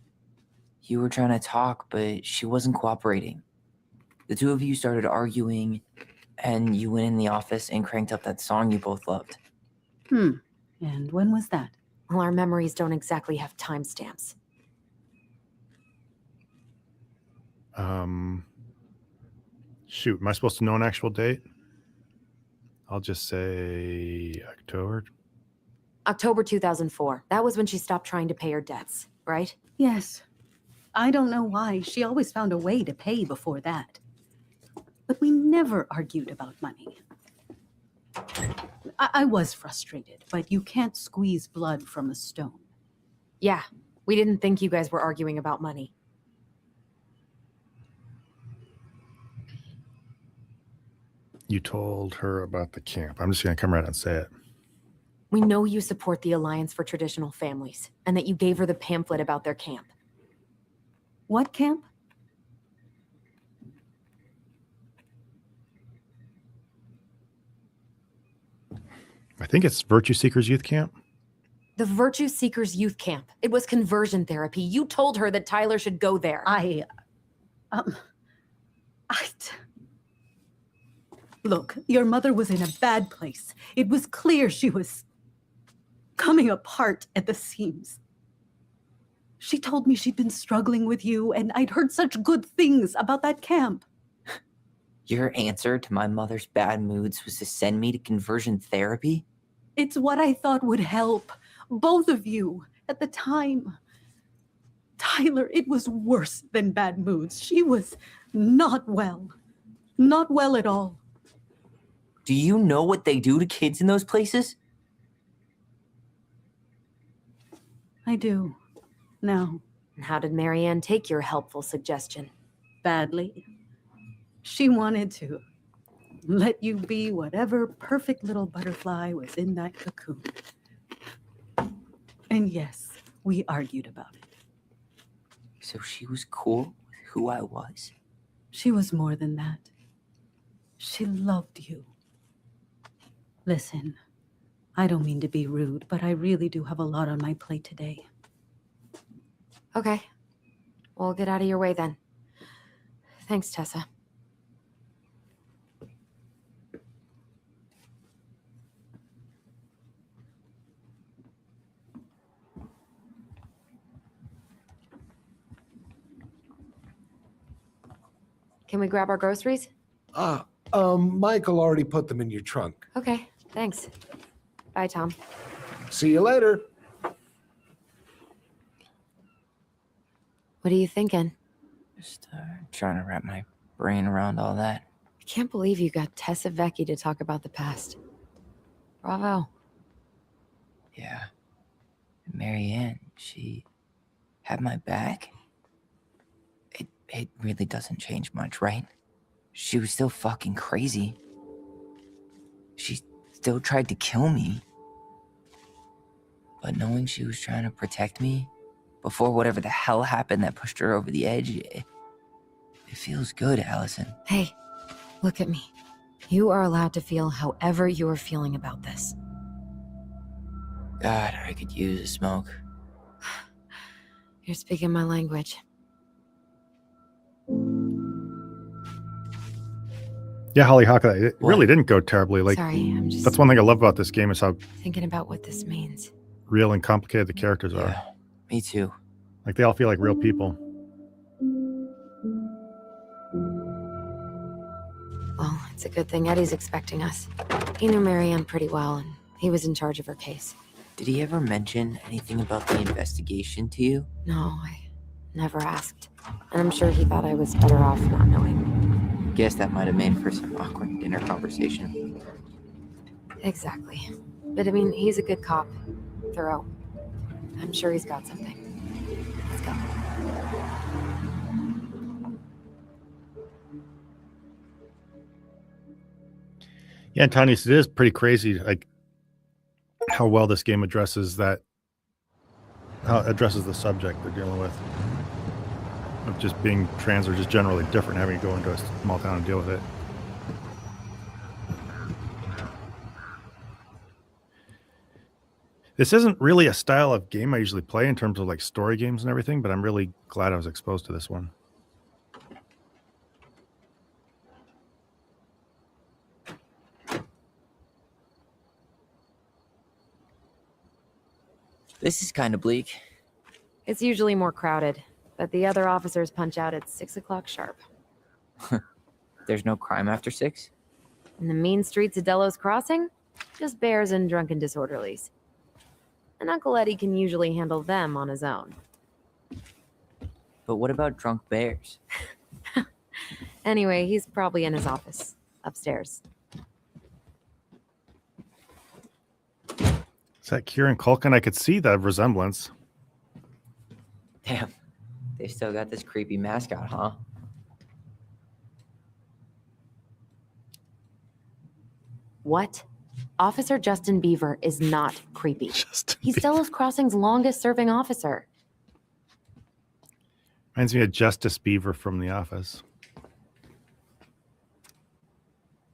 You were trying to talk, but she wasn't cooperating. The two of you started arguing, and you went in the office and cranked up that song you both loved. And when was that? Well, our memories don't exactly have timestamps. Shoot, am I supposed to know an actual date? I'll just say October 2004. That was when she stopped trying to pay her debts, right? Yes. I don't know why. She always found a way to pay before that. But we never argued about money. I was frustrated, but you can't squeeze blood from a stone. Yeah, we didn't think you guys were arguing about money. You told her about the camp. I'm just going to come right out and say it. We know you support the Alliance for Traditional Families, and that you gave her the pamphlet about their camp. What camp? I think it's Virtue Seekers Youth Camp. The Virtue Seekers Youth Camp. It was conversion therapy. You told her that Tyler should go there. Look, your mother was in a bad place. It was clear she was coming apart at the seams. She told me she'd been struggling with you, and I'd heard such good things about that camp. Your answer to my mother's bad moods was to send me to conversion therapy? It's what I thought would help both of you at the time. Tyler, it was worse than bad moods. She was not well. Not well at all. Do you know what they do to kids in those places? I do. Now, And how did Marianne take your helpful suggestion? badly. She wanted to let you be whatever perfect little butterfly was in that cocoon. And yes, we argued about it. So she was cool with who I was? She was more than that. She loved you. Listen, I don't mean to be rude, but I really do have a lot on my plate today. Okay. We'll get out of your way then. Thanks, Tessa. Can we grab our groceries? Michael already put them in your trunk. Okay, thanks. Bye, Tom. See you later. What are you thinking? Just trying to wrap my brain around all that. I can't believe you got Tessa Vecchi to talk about the past. Bravo. Yeah. Marianne, she had my back. It really doesn't change much, right? She was still fucking crazy. She still tried to kill me. But knowing she was trying to protect me before whatever the hell happened that pushed her over the edge, it feels good, Allison. Hey, look at me. You are allowed to feel however you are feeling about this. God, I could use a smoke. You're speaking my language. Yeah, Holly Hawk, it really didn't go terribly. Like, Sorry, I'm just that's one thing I love about this game is how thinking about what this means. real and complicated the characters are. Yeah, me too. Like, they all feel like real people. Well, it's a good thing Eddie's expecting us. He knew Marianne pretty well, and he was in charge of her case. Did he ever mention anything about the investigation to you? No, I never asked. And I'm sure he thought I was better off not knowing. Guess that might have made for some awkward dinner conversation. Exactly. But I mean, he's a good cop. Thorough. I'm sure he's got something. Let's go. Yeah, and Tanya, it is pretty crazy, like how well this game addresses that, how it addresses the subject they're dealing with of just being trans or just generally different, having to go into a small town and deal with it. This isn't really a style of game I usually play in terms of like story games and everything, but I'm really glad I was exposed to this one. This is kind of bleak. It's usually more crowded, but the other officers punch out at 6 o'clock sharp. There's no crime after 6? In the mean streets of Delos Crossing, just bears and drunken disorderlies. And Uncle Eddie can usually handle them on his own. But what about drunk bears? Anyway, he's probably in his office, upstairs. Is that Kieran Culkin? I could see the resemblance. Damn, they still got this creepy mascot, huh? What? Officer Justin Beaver is not creepy. Just He's Delos Crossing's longest serving officer. reminds me of Justice Beaver from The Office.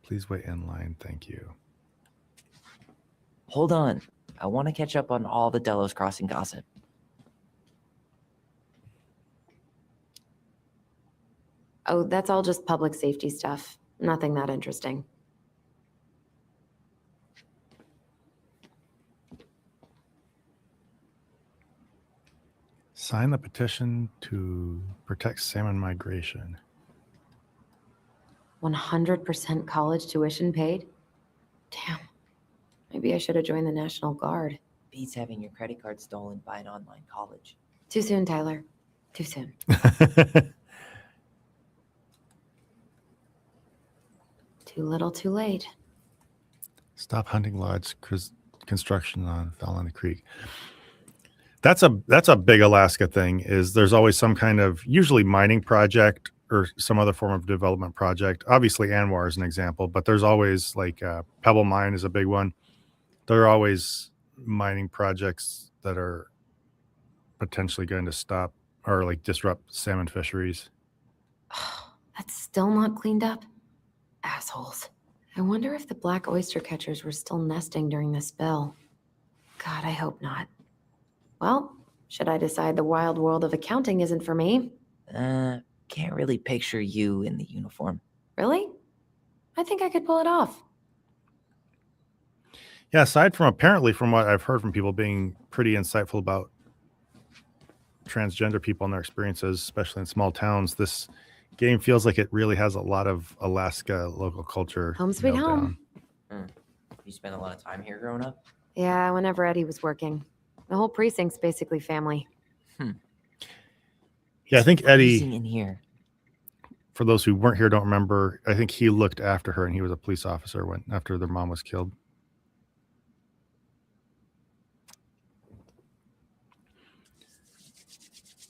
Please wait in line. Thank you. Hold on. I want to catch up on all the Delos Crossing gossip. Oh, that's all just public safety stuff. Nothing that interesting. Sign the petition to protect salmon migration. 100% college tuition paid? Damn. Maybe I should have joined the National Guard. Beats having your credit card stolen by an online college. Too soon, Tyler. Too soon. Too little, too late. Stop hunting lodge construction on Falana Creek. That's a big Alaska thing. Is there's always some kind of usually mining project or some other form of development project. Obviously, Anwar is an example, but there's always like Pebble Mine is a big one. There are always mining projects that are potentially going to stop or like disrupt salmon fisheries. That's still not cleaned up? Assholes. I wonder if the black oyster catchers were still nesting during the spill. God, I hope not. Well, should I decide the wild world of accounting isn't for me? Can't really picture you in the uniform. Really? I think I could pull it off. Yeah, aside from apparently from what I've heard from people being pretty insightful about transgender people and their experiences, especially in small towns, this game feels like it really has a lot of Alaska local culture. Home sweet nailed home. down. You spent a lot of time here growing up? Yeah, whenever Eddie was working. The whole precinct's basically family. Yeah, I think Eddie, Freezing in here. for those who weren't here, don't remember, I think he looked after her and he was a police officer after their mom was killed.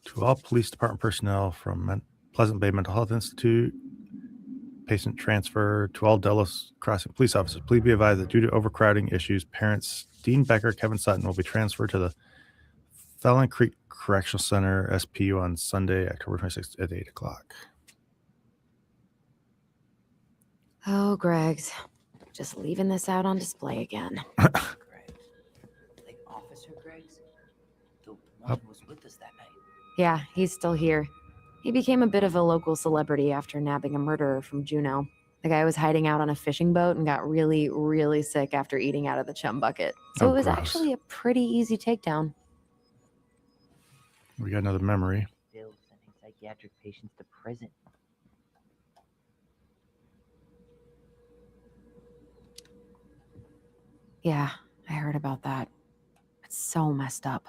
To all police department personnel from Pleasant Bay Mental Health Institute, patient transfer to all Delos Crossing police officers. Please be advised that due to overcrowding issues, parents Dean Becker, Kevin Sutton will be transferred to the Fallon Creek Correctional Center, SPU, on Sunday, October 26th at 8 o'clock. Oh, Greg's. Just leaving this out on display again. Greg. Like Officer Greg's? The one who was with us that night. Yeah, he's still here. He became a bit of a local celebrity after nabbing a murderer from Juneau. The guy was hiding out on a fishing boat and got really, really sick after eating out of the chum bucket. So Oh, it was gross. actually a pretty easy takedown. We got another memory. Still sending psychiatric patients to prison. Yeah, I heard about that. It's so messed up.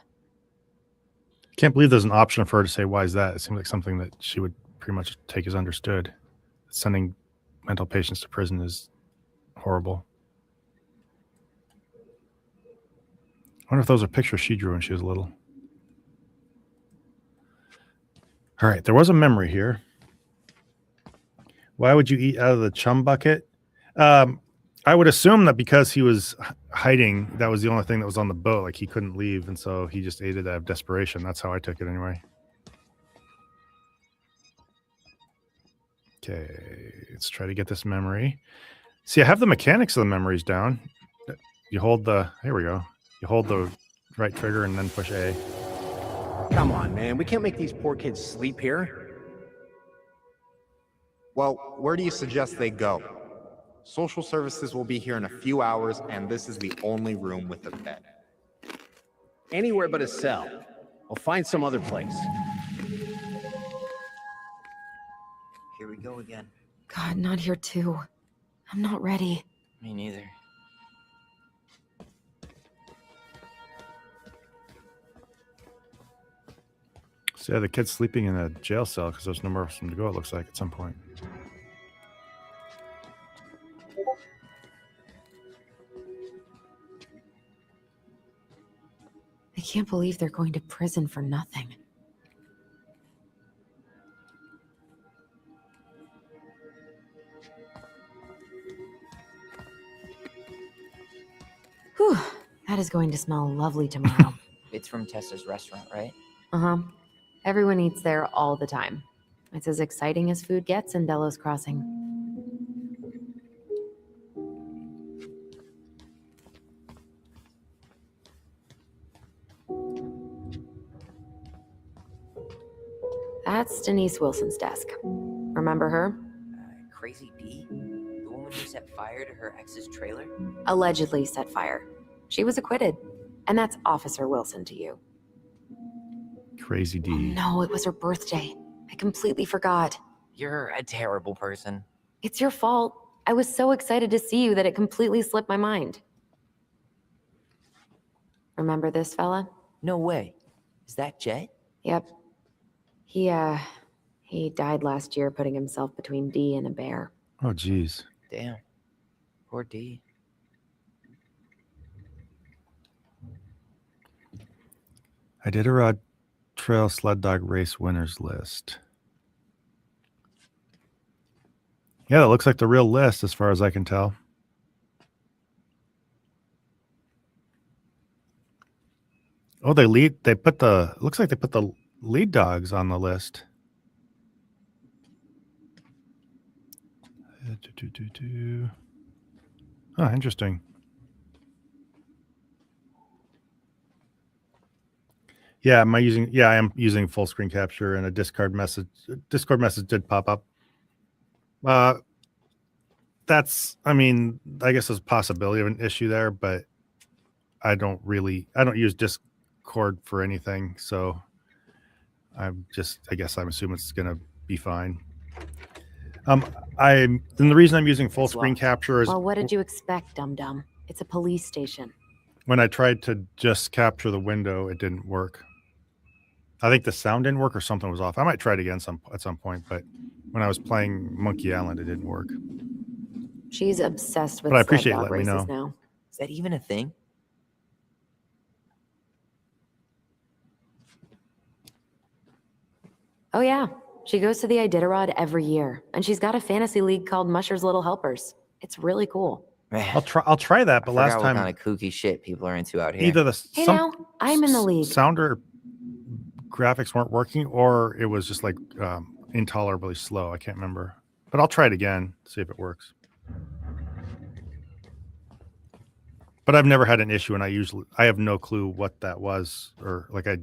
Can't believe there's an option for her to say, why is that? It seems like something that she would pretty much take as understood. Sending mental patients to prison is horrible. I wonder if those are pictures she drew when she was little. All right, there was a memory here. Why would you eat out of the chum bucket? I would assume that because he was hiding, that was the only thing that was on the boat. Like he couldn't leave, and so he just ate it out of desperation. That's how I took it anyway. Okay, let's try to get this memory. See, I have the mechanics of the memories down. You hold the, here we go. You hold the right trigger and then push A. Come on, man. We can't make these poor kids sleep here. Well, where do you suggest they go? Social services will be here in a few hours, and this is the only room with a bed. Anywhere but a cell. I'll find some other place. Here we go again. God, not here too. I'm not ready. Me neither. So yeah, the kid's sleeping in a jail cell because there's nowhere for him to go, it looks like, at some point. I can't believe they're going to prison for nothing. Whew, that is going to smell lovely tomorrow. It's from Tessa's restaurant, right? Uh-huh. Everyone eats there all the time. It's as exciting as food gets in Delos Crossing. That's Denise Wilson's desk. Remember her? Crazy D? The woman who set fire to her ex's trailer? Allegedly set fire. She was acquitted. And that's Officer Wilson to you. Crazy D. Oh, no, it was her birthday. I completely forgot. You're a terrible person. It's your fault. I was so excited to see you that it completely slipped my mind. Remember this fella? No way. Is that Jet? Yep. He died last year putting himself between D and a bear. Oh, geez. Damn. Poor D. Iditarod Trail Sled Dog Race Winners List. Yeah, that looks like the real list as far as I can tell. Oh, looks like they put the lead dogs on the list. Oh, interesting. Yeah, I am using full screen capture, and a Discord message did pop up. I guess there's a possibility of an issue there, but I don't use Discord for anything, so I guess I'm assuming it's gonna be fine. And the reason I'm using full screen capture is, Well, what did you expect, dum-dum? It's a police station. when I tried to just capture the window, it didn't work. I think the sound didn't work or something was off. I might try it again at some point, but when I was playing Monkey Island, it didn't work. She's obsessed with But I sled appreciate you dog letting me races know. now. Is that even a thing? Oh yeah, she goes to the Iditarod every year, and she's got a fantasy league called Musher's Little Helpers. It's really cool. Man, I'll try that, but last what time kind of kooky shit people are into out here. either the Hey now, I'm in the league. sound or graphics weren't working, or it was just like intolerably slow. I can't remember, but I'll try it again, see if it works. But I've never had an issue, and I have no clue what that was, or like I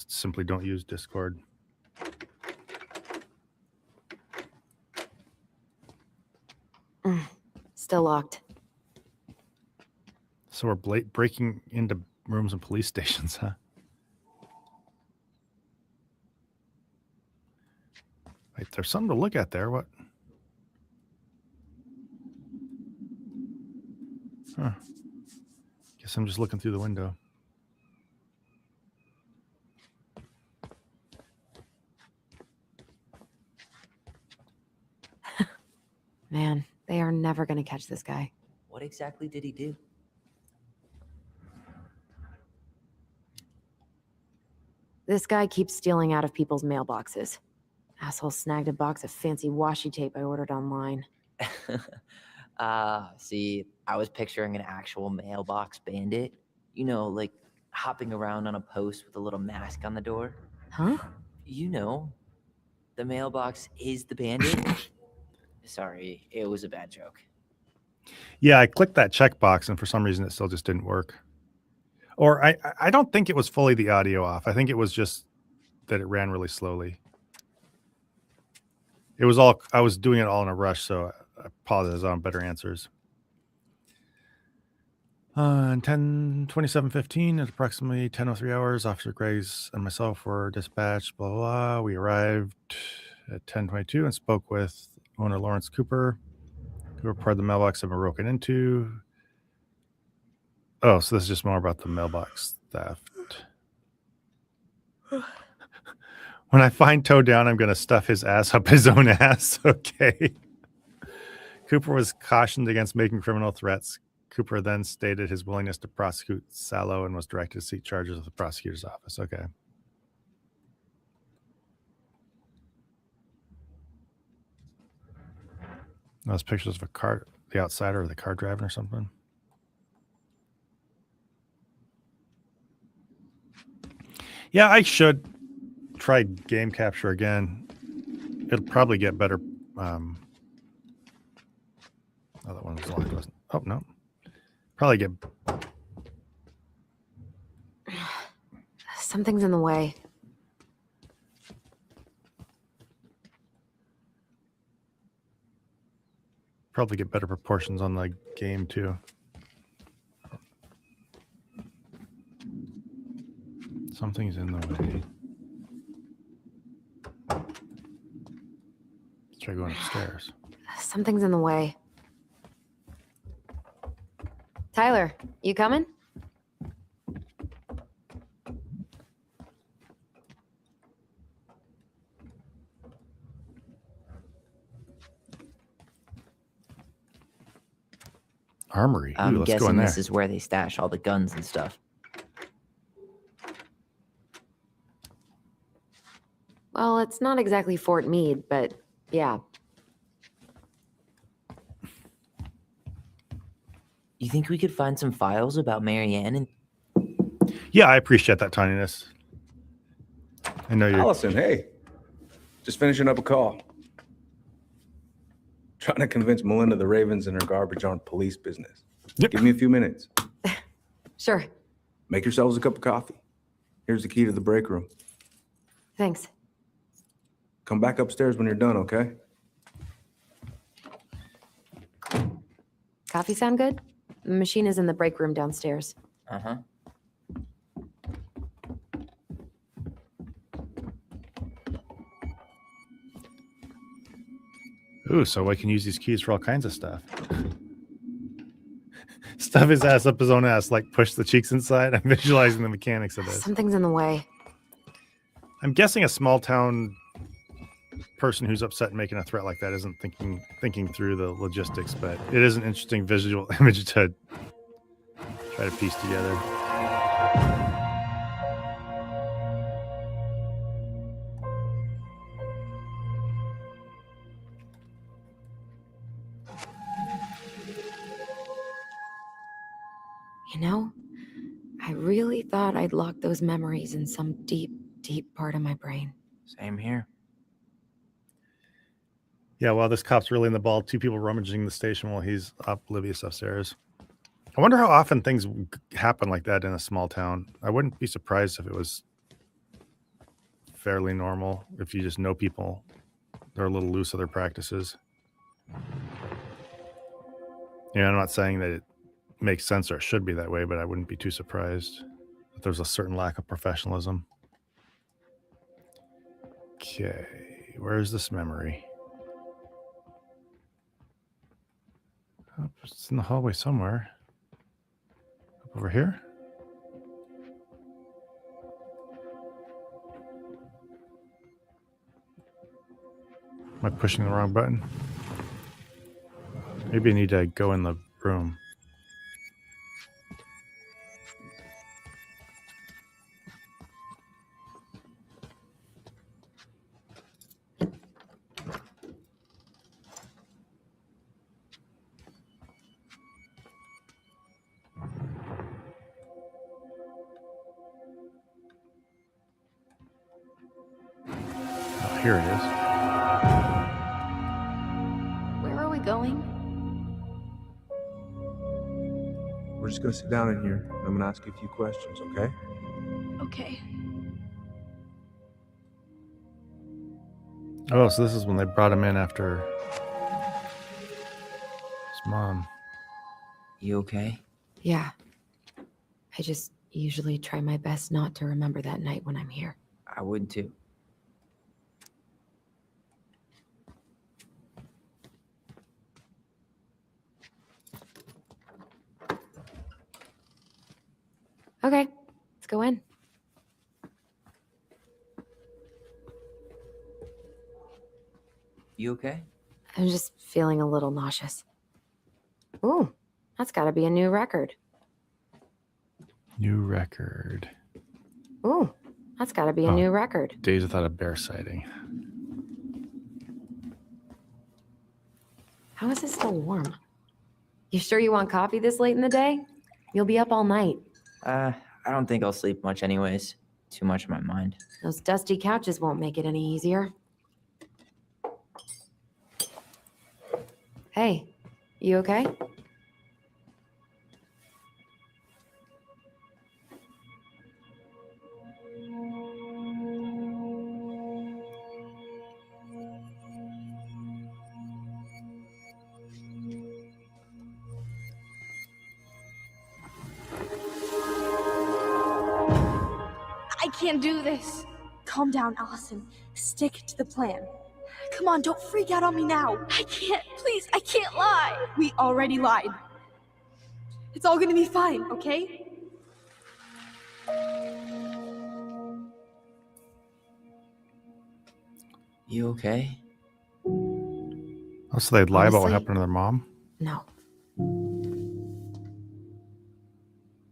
simply don't use Discord. Still locked. So we're breaking into rooms and police stations, huh? Wait, there's something to look at there. What? Huh. Guess I'm just looking through the window. Man, they are never going to catch this guy. What exactly did he do? This guy keeps stealing out of people's mailboxes. Asshole snagged a box of fancy washi tape I ordered online. See, I was picturing an actual mailbox bandit. You know, like hopping around on a post with a little mask on the door. Huh? You know, the mailbox is the bandit. Sorry, it was a bad joke. Yeah, I clicked that checkbox, and for some reason, it still just didn't work. Or I don't think it was fully the audio off. I think it was just that it ran really slowly. It was all I was doing it all in a rush, so I apologize on better answers. 10/27/15 at approximately 10:03 hours, Officer Graves and myself were dispatched. Blah blah blah. We arrived at 10:22 and spoke with owner Lawrence Cooper, who reported the mailbox had been broken into. Oh, so this is just more about the mailbox theft. When I find Toe Down, I'm going to stuff his ass up his own ass. Okay. Cooper was cautioned against making criminal threats. Cooper then stated his willingness to prosecute Sallow and was directed to seek charges with the prosecutor's office. Okay. Those pictures of a car, the outsider, or the car driving or something. Yeah, I should try game capture again. It'll probably get better. Oh, that one was locked, wasn't it? Oh, no. Probably get. Something's in the way. Probably get better proportions on the game, too. Something's in the way. Let's try going upstairs. Something's in the way. Tyler, you coming? Armory. Ooh, I'm let's go guessing in there. this is where they stash all the guns and stuff. Well, it's not exactly Fort Meade, but yeah. You think we could find some files about Marianne and Yeah, I appreciate that tininess. I know you're. Allison, hey. Just finishing up a call. Trying to convince Melinda the Ravens and her garbage aren't police business. Yep. Give me a few minutes. Sure. Make yourselves a cup of coffee. Here's the key to the break room. Thanks. Come back upstairs when you're done, okay? Coffee sound good? The machine is in the break room downstairs. uh-huh. Ooh, so I can use these keys for all kinds of stuff. Stuff his ass up his own ass, like push the cheeks inside. I'm visualizing the mechanics of this. Something's in the way. I'm guessing a small town person who's upset and making a threat like that isn't thinking through the logistics, but it is an interesting visual image to try to piece together. You know, I really thought I'd locked those memories in some deep, deep part of my brain. Same here. Yeah, well, this cop's really in the ball. Two people rummaging the station while he's oblivious upstairs. I wonder how often things happen like that in a small town. I wouldn't be surprised if it was fairly normal, if you just know people. They're a little loose with their practices. Yeah, I'm not saying that it makes sense or it should be that way, but I wouldn't be too surprised that there's a certain lack of professionalism. Okay, where's this memory? Oh, it's in the hallway somewhere. Up over here? Am I pushing the wrong button? Maybe I need to go in the room. here it is. Where are we going? We're just gonna sit down in here. I'm gonna ask you a few questions, okay? Okay. Oh, so this is when they brought him in after his mom. You okay? Yeah. I just usually try my best not to remember that night when I'm here. I would too. Okay, let's go in. You okay? I'm just feeling a little nauseous. Ooh, that's gotta be a new record. New record. Ooh, that's gotta be a Oh. new record. Days without a bear sighting. How is it still warm? You sure you want coffee this late in the day? You'll be up all night. I don't think I'll sleep much anyways. Too much in my mind. Those dusty couches won't make it any easier. Hey, you okay? I can't do this. Calm down, Allison. Stick to the plan. Come on, don't freak out on me now. I can't. Please, I can't lie. We already lied. It's all gonna be fine, okay? You okay? Oh, so they'd lie about what Honestly- happened to their mom? No.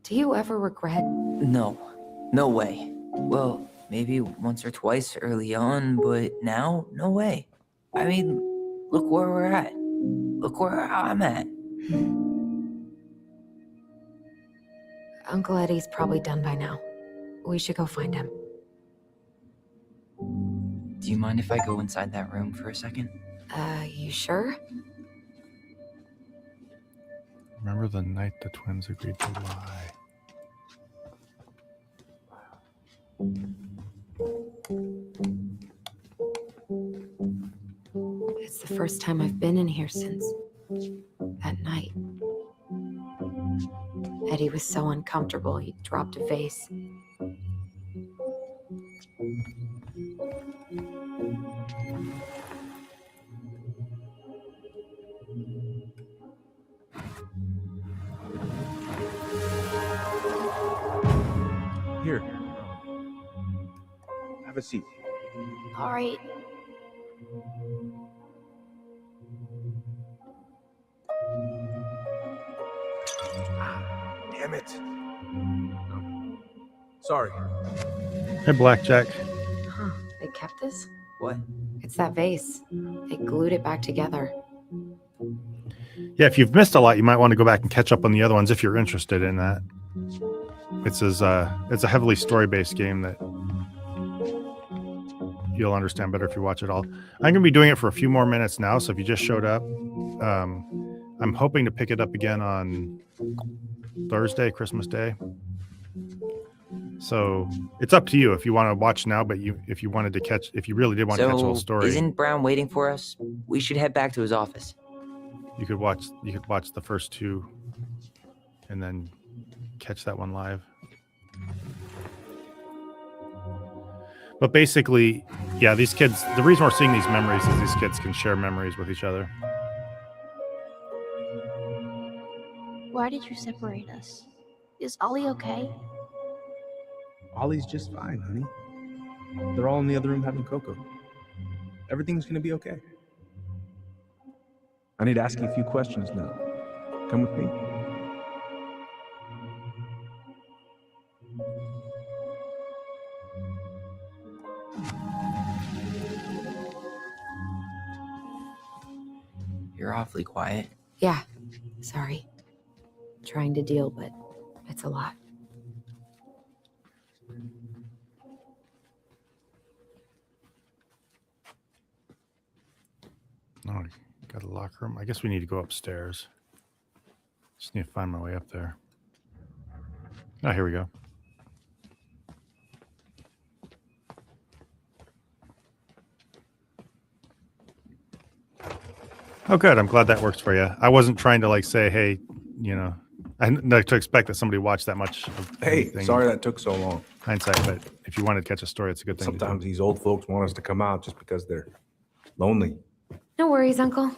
Do you ever regret? No. No way. Well, maybe once or twice early on, but now, no way. I mean, look where we're at. Look where I'm at. Uncle Eddie's probably done by now. We should go find him. Do you mind if I go inside that room for a second? You sure? Remember the night the twins agreed to lie. It's the first time I've been in here since that night. Eddie was so uncomfortable, he dropped a vase. Here. Have a seat. All right. Damn it. No. Sorry. Hey, Blackjack. Huh, they kept this? What? It's that vase. They glued it back together. Yeah, if you've missed a lot, you might want to go back and catch up on the other ones if you're interested in that. It's a heavily story-based game that you'll understand better if you watch it all. I'm going to be doing it for a few more minutes now, so if you just showed up, I'm hoping to pick it up again on Thursday, Christmas Day. So it's up to you if you want to watch now, but if you really did want to catch the whole story, Isn't Brown waiting for us? We should head back to his office. you could watch the first two and then catch that one live. But basically, yeah, these kids, the reason we're seeing these memories is these kids can share memories with each other. Why did you separate us? Is Ollie okay? Ollie's just fine, honey. They're all in the other room having cocoa. Everything's gonna be okay. I need to ask you a few questions now. Come with me. You're awfully quiet. Yeah, sorry. Trying to deal, but it's a lot. Oh, got a locker room. I guess we need to go upstairs. Just need to find my way up there. Oh, here we go. Oh, good. I'm glad that works for you. I wasn't trying to like say, hey, you know, I not to expect that somebody watched that much. Of Hey, anything sorry in that took so long. hindsight, but if you wanted to catch a story, it's a good thing. Sometimes these old folks want us to come out just because they're lonely. No worries, Uncle.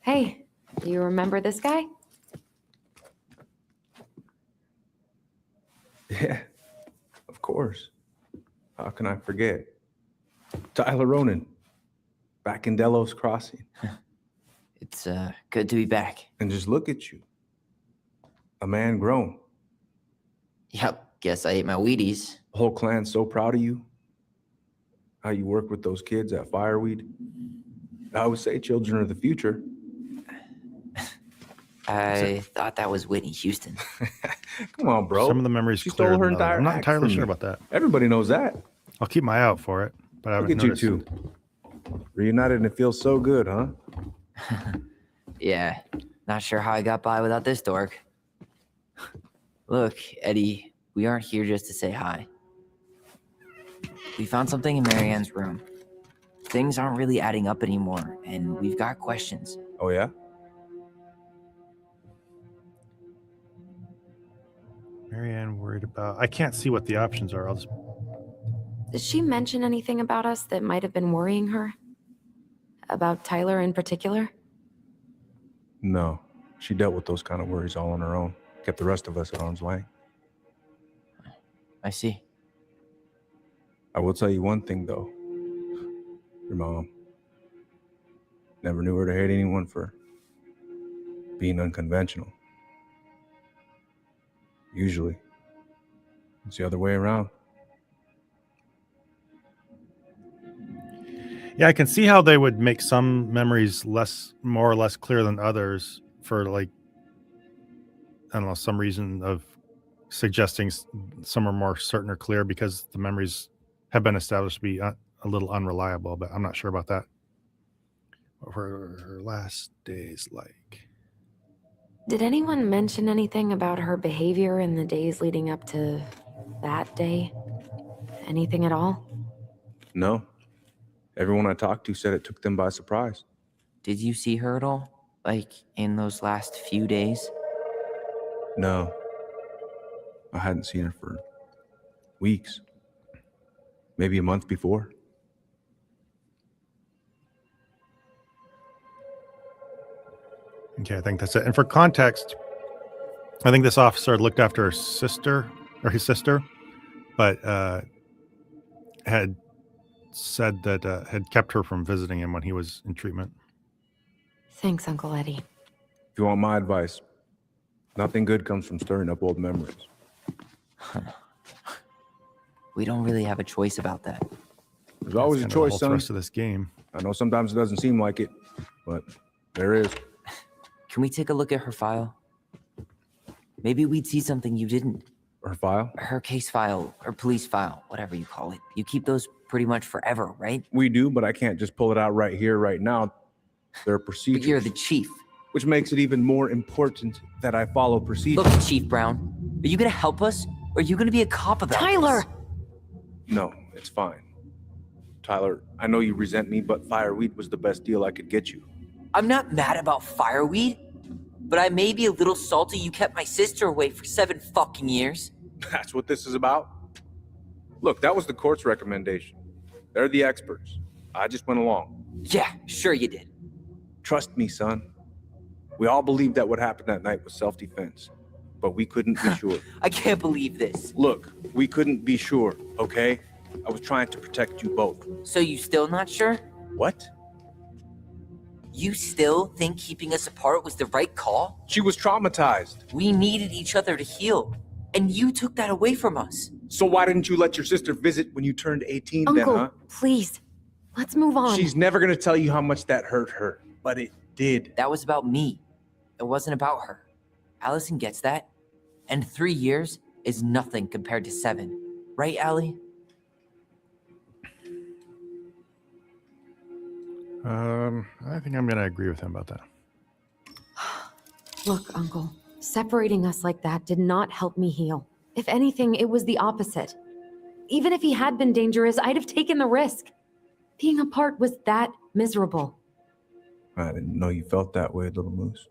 Hey, do you remember this guy? Yeah, of course. How can I forget? Tyler Ronan, back in Delos Crossing. It's good to be back. And just look at you. A man grown. Yep, guess I ate my Wheaties. The whole clan's so proud of you. How you work with those kids at Fireweed. I always say children are the future. I thought that was Whitney Houston. Come on, bro. Some of the memories She clearer stole her than others. entire I'm not act entirely from sure you. about that. Everybody knows that. I'll keep my eye out for it, but I Look haven't at you noticed two. it. Reunited and it feels so good, huh? Yeah, not sure how I got by without this dork. Look, Eddie, we aren't here just to say hi. We found something in Marianne's room. Things aren't really adding up anymore, and we've got questions. Oh, yeah? Marianne worried about. I can't see what the options are. I'll just. Did she mention anything about us that might have been worrying her? About Tyler in particular? No. She dealt with those kind of worries all on her own. Kept the rest of us at arm's length. I see. I will tell you one thing, though. Your mom. Never knew her to hate anyone for being unconventional. Usually, it's the other way around. Yeah, I can see how they would make some memories more or less clear than others for like, I don't know, some reason of suggesting some are more certain or clear because the memories have been established to be a little unreliable, but I'm not sure about that. What were her last days like? Did anyone mention anything about her behavior in the days leading up to that day? Anything at all? No. Everyone I talked to said it took them by surprise. Did you see her at all? Like, in those last few days? No. I hadn't seen her for weeks. Maybe a month before. Okay, I think that's it. And for context, I think this officer looked after her sister or his sister, but had said that had kept her from visiting him when he was in treatment. Thanks, Uncle Eddie. If you want my advice, nothing good comes from stirring up old memories. We don't really have a choice about that. There's always a That's kind of the choice, whole son. thrust of this game. I know sometimes it doesn't seem like it, but there is. Can we take a look at her file? Maybe we'd see something you didn't. Her file? Her case file, or police file, whatever you call it. You keep those pretty much forever, right? We do, but I can't just pull it out right here, right now. There are procedures. But you're the chief. Which makes it even more important that I follow procedures. Look, Chief Brown, are you gonna help us? Or are you gonna be a cop about Tyler! this? No, it's fine. Tyler, I know you resent me, but Fireweed was the best deal I could get you. I'm not mad about Fireweed, but I may be a little salty you kept my sister away for 7 fucking years. That's what this is about? Look, that was the court's recommendation. They're the experts. I just went along. Yeah, sure you did. Trust me, son. We all believed that what happened that night was self-defense, but we couldn't be sure. I can't believe this. Look, we couldn't be sure, okay? I was trying to protect you both. So you still not sure? What? You still think keeping us apart was the right call? She was traumatized. We needed each other to heal, and you took that away from us. So why didn't you let your sister visit when you turned 18 Uncle, then, huh? please. Let's move on. She's never gonna tell you how much that hurt her, but it did. That was about me. It wasn't about her. Allison gets that. And 3 years is nothing compared to 7. Right, Allie? I think I'm going to agree with him about that. Look, Uncle, separating us like that did not help me heal. If anything, it was the opposite. Even if he had been dangerous, I'd have taken the risk. Being apart was that miserable. I didn't know you felt that way, Little Moose.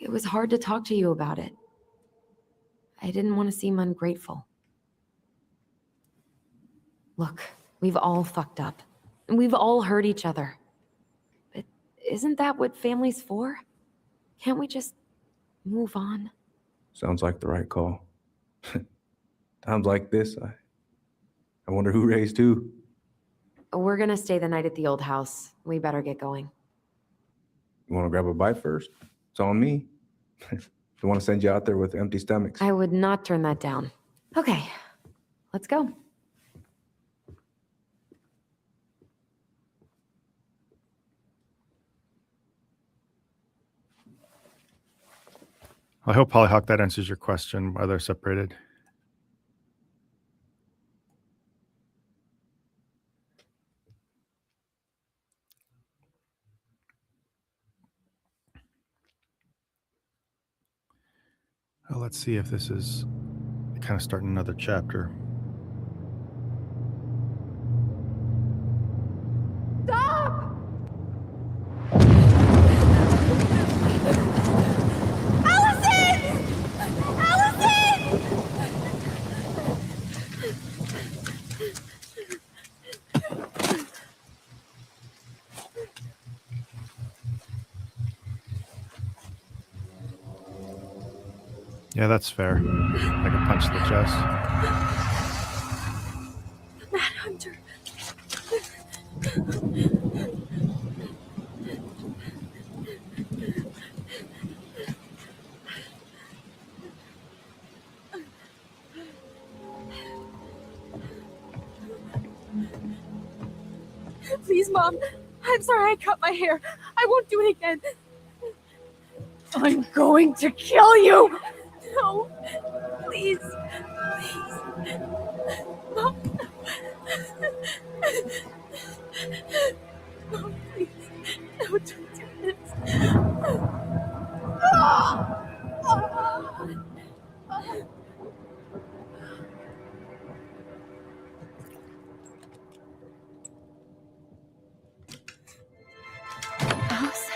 It was hard to talk to you about it. I didn't want to seem ungrateful. Look, we've all fucked up. And we've all hurt each other. But isn't that what family's for? Can't we just move on? Sounds like the right call. Times like this, I wonder who raised who. We're gonna stay the night at the old house. We better get going. You want to grab a bite first? It's on me. Don't want to send you out there with empty stomachs. I would not turn that down. Okay, let's go. I hope, Hollyhock, that answers your question why they're separated. Well, let's see if this is kind of starting another chapter. Stop! Allison! Allison! Yeah, that's fair. Like a punch to the chest. Mad Hunter. Please, Mom. I'm sorry I cut my hair. I won't do it again. I'm going to kill you! No. Please. Please. Mom. Mom, please. No, don't do this. Allison.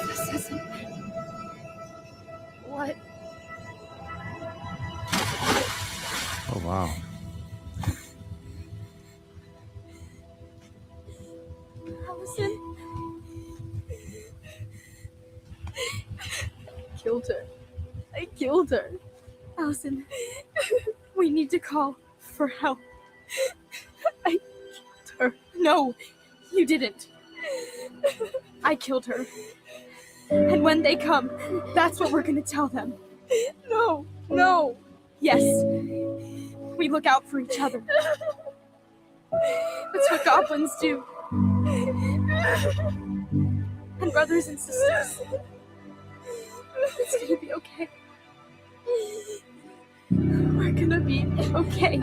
This isn't... What? Oh, wow. Allison. Killed her. I killed her. Allison, we need to call for help. I killed her. No, you didn't. I killed her. And when they come, that's what we're gonna tell them. No, no. Yes, we look out for each other. That's what goblins do. And brothers and sisters. It's gonna be okay. We're gonna be okay.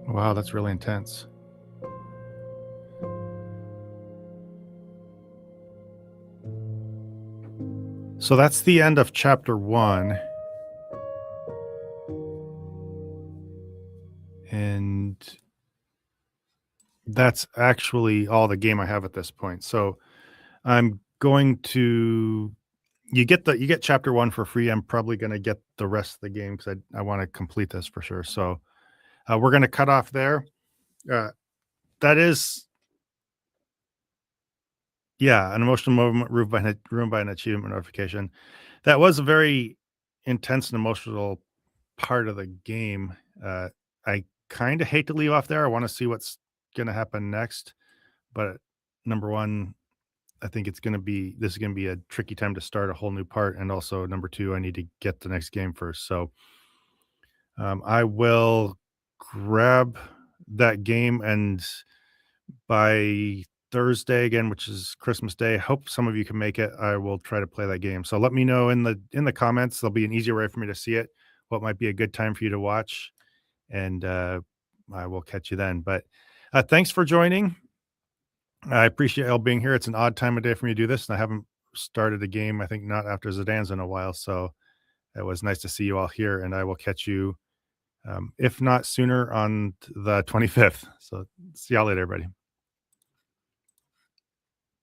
Wow, that's really intense. So that's the end of chapter 1. And that's actually all the game I have at this point. So I'm going to you get chapter 1 for free. I'm probably going to get the rest of the game because I want to complete this for sure. So we're going to cut off there. That is, an emotional moment ruined by an achievement notification. That was a very intense and emotional part of the game. I kind of hate to leave off there. I want to see what's going to happen next. but number one, I think this is going to be a tricky time to start a whole new part. And also number two, I need to get the next game first. So I will grab that game, and by Thursday again, which is Christmas Day, hope some of you can make it. I will try to play that game. So let me know in the comments. There'll be an easier way for me to see it. What might be a good time for you to watch, and I will catch you then. But thanks for joining. I appreciate y'all being here. It's an odd time of day for me to do this, and I haven't started a game, I think not after Zidane's in a while. So it was nice to see you all here, and I will catch you, if not sooner, on the 25th. So see y'all later, everybody.